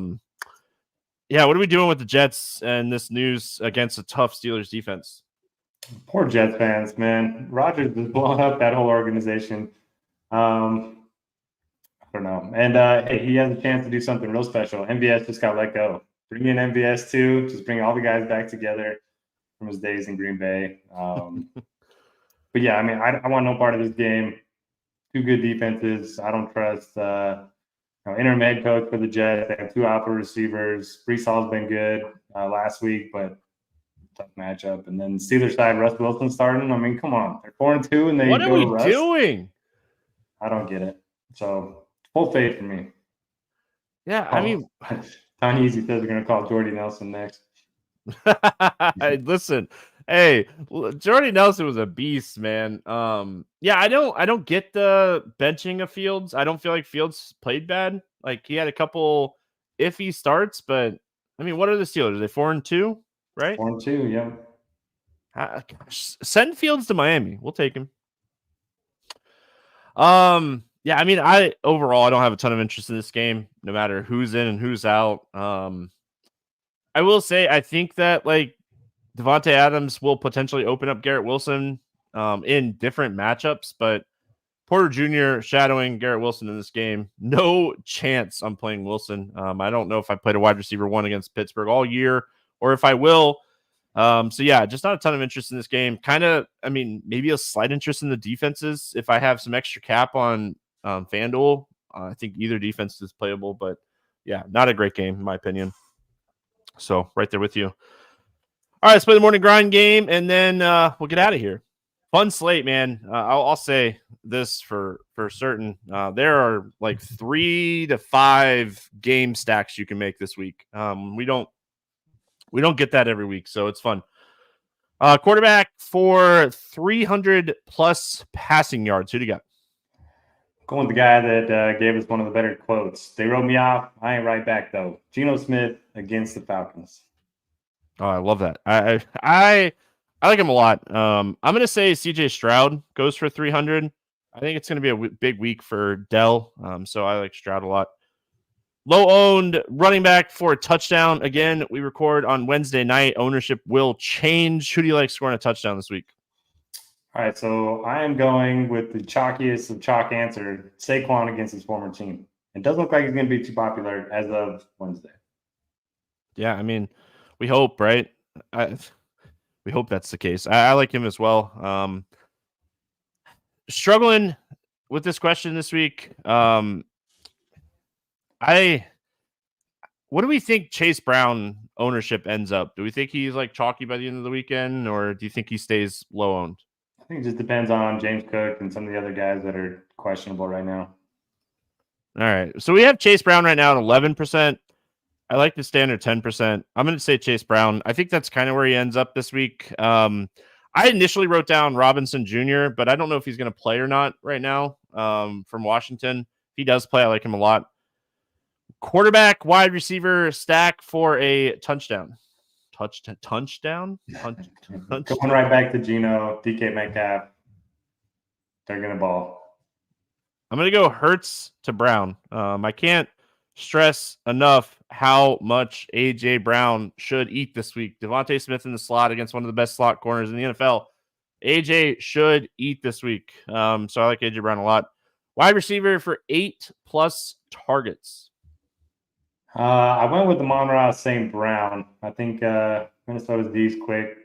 what are we doing with the Jets and this news against a tough Steelers defense? Poor Jets fans, man. Rodgers has blown up that whole organization. I don't know. And hey, he has a chance to do something real special. MVS just got let go. Bring in MVS too. Just bring all the guys back together from his days in Green Bay. But yeah, I mean, I want no part of this game. 2 good defenses. I don't trust interim head coach for the Jets. They have 2 alpha receivers. Brees Hall's been good last week, but tough matchup. And then Steelers side, Russ Wilson starting. I mean, come on. They're 4-2 and they what are we doing? I don't get it. So full fade for me. Yeah, I mean, Tony Easy says they're going to call Jordy Nelson next. Listen, hey, Jordy Nelson was a beast, man. Yeah, I don't get the benching of Fields. I don't feel like Fields played bad. Like he had a couple iffy starts, but I mean, what are the Steelers? Are they 4-2, right? 4-2, yeah. Gosh, send Fields to Miami. We'll take him. Yeah, I mean, I don't have a ton of interest in this game, no matter who's in and who's out. I will say, I think that like Davante Adams will potentially open up Garrett Wilson in different matchups, but Porter Jr. shadowing Garrett Wilson in this game. No chance I'm playing Wilson. I don't know if I played a wide receiver 1 against Pittsburgh all year or if I will. So yeah, just not a ton of interest in this game. Maybe a slight interest in the defenses. If I have some extra cap on FanDuel, I think either defense is playable, but yeah, not a great game in my opinion. So right there with you. All right, let's play the morning grind game, and then we'll get out of here. Fun slate, man. I'll say this for certain. There are like 3 to 5 game stacks you can make this week. We don't get that every week, so it's fun. Quarterback for 300 plus passing yards. Who do you got? Going with the guy that gave us one of the better quotes. They wrote me off. I ain't right back though. Geno Smith against the Falcons. Oh, I love that. I like him a lot. I'm going to say CJ Stroud goes for 300. I think it's going to be a big week for Dell. So I like Stroud a lot. Low owned running back for a touchdown. Again, we record on Wednesday night. Ownership will change. Who do you like scoring a touchdown this week? All right, so I am going with the chalkiest of chalk answer, Saquon against his former team. It doesn't look like he's going to be too popular as of Wednesday. Yeah, I mean, we hope, right? We hope that's the case. I like him as well. Struggling with this question this week. What do we think Chase Brown ownership ends up? Do we think he's like chalky by the end of the weekend, or do you think he stays low owned? I think it just depends on James Cook and some of the other guys that are questionable right now. All right. So we have Chase Brown right now at 11%. I like the standard 10%. I'm going to say Chase Brown. I think that's kind of where he ends up this week. I initially wrote down Robinson Jr., but I don't know if he's going to play or not right now from Washington. If he does play, I like him a lot. Quarterback, wide receiver stack for a touchdown. Touchdown? Going right back to Geno, DK Metcalf. They're going to ball. I'm going to go Hurts to Brown. I can't stress enough how much A.J. Brown should eat this week. Devontae Smith in the slot against one of the best slot corners in the NFL. A.J. should eat this week. So I like A.J. Brown a lot. Wide receiver for 8+ targets. I went with the Monra St. Brown. I think Minnesota's D's quick,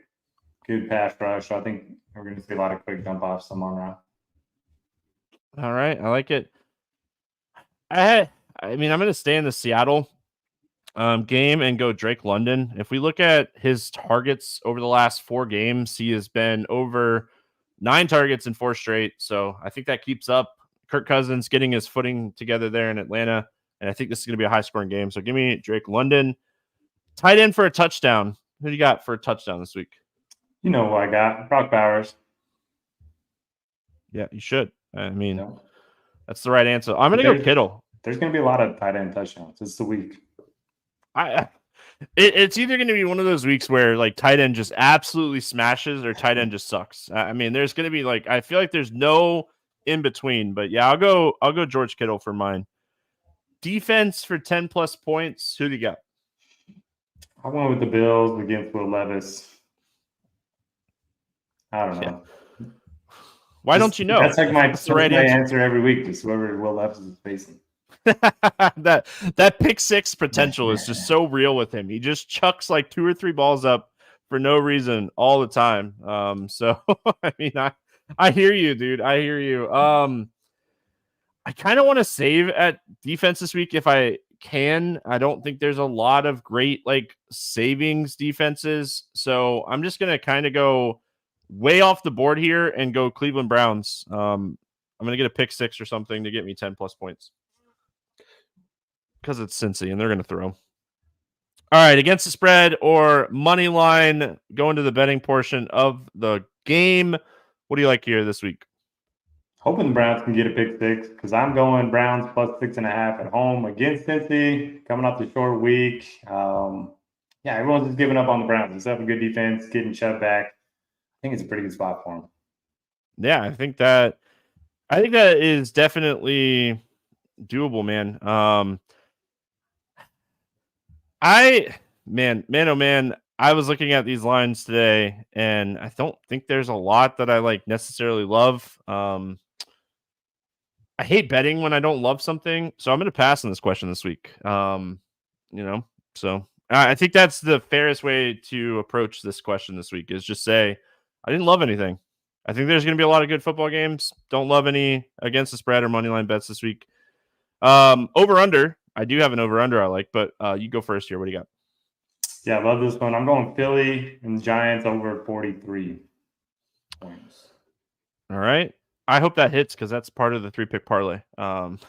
good pass rush. So I think we're going to see a lot of quick jump offs on Monra. All right, I like it. I'm going to stay in the Seattle game and go Drake London. If we look at his targets over the last 4 games, he has been over 9 targets in 4 straight. So I think that keeps up. Kirk Cousins getting his footing together there in Atlanta. And I think this is going to be a high-scoring game. So give me Drake London. Tight end for a touchdown. Who do you got for a touchdown this week? You know who I got. Brock Bowers. Yeah, you should. I mean, that's the right answer. I'm going to go Kittle. There's going to be a lot of tight end touchdowns. It's the week. It's either going to be one of those weeks where like tight end just absolutely smashes or tight end just sucks. I mean, there's going to be like, I feel like there's no in between. But yeah, I'll go George Kittle for mine. Defense for 10+ points. Who do you got? I went with the Bills against Will Levis. I don't know. Yeah. Why don't you know? That's like my right answer every week, just whoever Will Levis is facing. that pick 6 potential is just so real with him. He just chucks like 2 or 3 balls up for no reason all the time. So I mean, I hear you, dude. I hear you. I kind of want to save at defense this week if I can. I don't think there's a lot of great like savings defenses. So I'm just going to kind of go way off the board here and go Cleveland Browns. I'm going to get a pick 6 or something to get me 10+ points because it's Cincy and they're going to throw. All right. Against the spread or money line, going to the betting portion of the game. What do you like here this week? Hoping the Browns can get a pick 6 because I'm going Browns plus 6.5 at home against Cincy, coming off the short week. Yeah, everyone's just giving up on the Browns. They still have a good defense, getting shoved back. I think it's a pretty good spot for them. Yeah, I think that is definitely doable, man. Man, I was looking at these lines today, and I don't think there's a lot that I like necessarily love. I hate betting when I don't love something, so I'm going to pass on this question this week. So I think that's the fairest way to approach this question this week is just say, I didn't love anything. I think there's going to be a lot of good football games. Don't love any against the spread or money line bets this week. Over under. I do have an over under I like, but you go first here. What do you got? Yeah, I love this one. I'm going Philly and the Giants over 43 points. All right. I hope that hits because that's part of the 3-pick parlay. I'm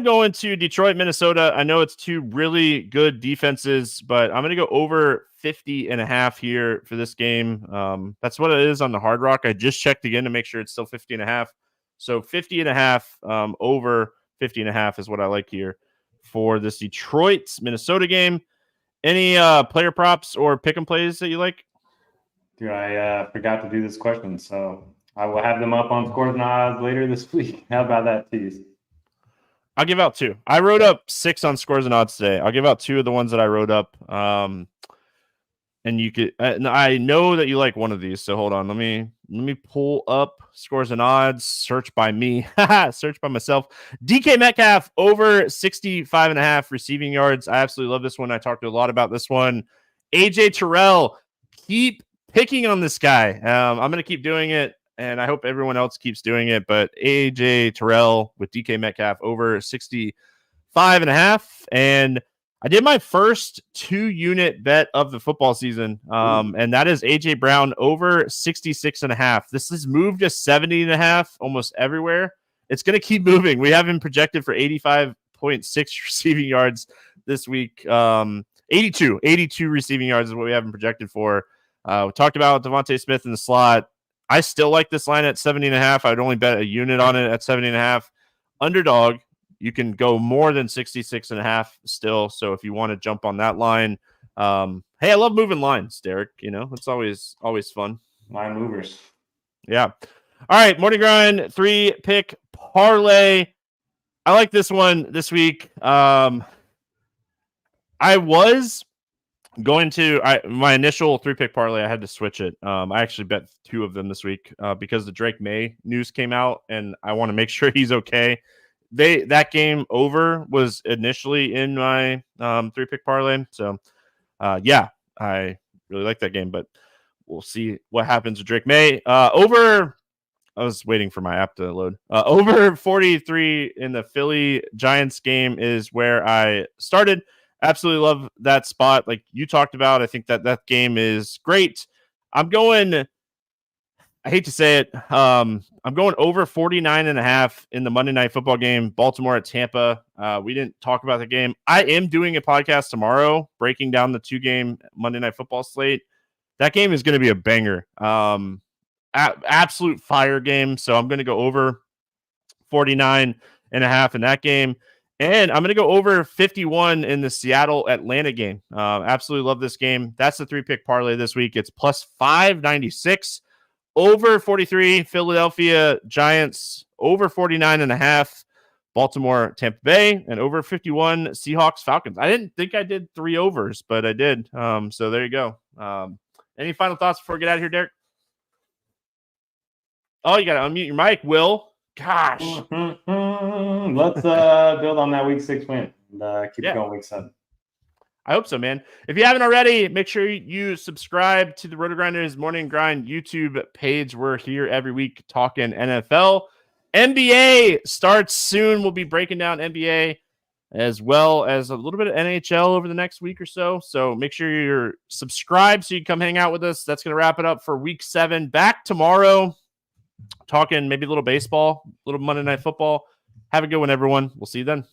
going to Detroit, Minnesota. I know it's two really good defenses, but I'm going to go over 50.5 here for this game. That's what it is on the Hard Rock. I just checked again to make sure it's still 50.5. So 50.5 over 50.5 is what I like here for this Detroit, Minnesota game. Any player props or pick and plays that you like? Dude, I forgot to do this question, so I will have them up on Scores and Odds later this week. How about that, tease? I'll give out 2. I wrote up 6 on Scores and Odds today. I'll give out 2 of the ones that I wrote up. And you could. I know that you like one of these, so hold on. Let me pull up Scores and Odds. Search by me. Search by myself. DK Metcalf over 65.5 receiving yards. I absolutely love this one. I talked a lot about this one. AJ Terrell, keep picking on this guy. I'm going to keep doing it, and I hope everyone else keeps doing it. But AJ Terrell with DK Metcalf over 65.5. And I did my first 2-unit bet of the football season, and that is AJ Brown over 66.5. This has moved to 70.5 almost everywhere. It's going to keep moving. We have him projected for 85.6 receiving yards this week. 82 receiving yards is what we have him projected for. We talked about Devontae Smith in the slot. I still like this line at 70.5. I'd only bet a unit on it at 70.5. Underdog, you can go more than 66.5 still. So if you want to jump on that line, hey, I love moving lines, Derek. You know, it's always fun. Line movers. Yeah. All right, morning grind 3-pick parlay. I like this one this week. I was going to my initial 3-pick parlay. I had to switch it. I actually bet 2 of them this week because the Drake May news came out, and I want to make sure he's okay. That game over was initially in my 3-pick parlay. So, yeah, I really like that game, but we'll see what happens with Drake May. I was waiting for my app to load. Over 43 in the Philly Giants game is where I started. Absolutely love that spot. Like you talked about, I think that game is great. I'm going, I hate to say it. I'm going over 49.5 in the Monday Night Football game, Baltimore at Tampa. We didn't talk about the game. I am doing a podcast tomorrow, breaking down the 2-game Monday Night Football slate. That game is going to be a banger. Absolute fire game. So I'm going to go over 49.5 in that game. And I'm going to go over 51 in the Seattle-Atlanta game. Absolutely love this game. That's the 3-pick parlay this week. It's plus 596. Over 43, Philadelphia Giants. Over 49.5, Baltimore, Tampa Bay. And over 51, Seahawks, Falcons. I didn't think I did 3 overs, but I did. So there you go. Any final thoughts before we get out of here, Derek? Oh, you got to unmute your mic, Will. Gosh. Let's build on that week 6 win and keep it going week 7. I hope so, man. If you haven't already, make sure you subscribe to the RotoGrinders Morning Grind YouTube page. We're here every week talking NFL. NBA starts soon. We'll be breaking down NBA as well as a little bit of NHL over the next week or so. So make sure you're subscribed so you can come hang out with us. That's going to wrap it up for week 7. Back tomorrow. Talking maybe a little baseball, a little Monday Night Football. Have a good one, everyone. We'll see you then.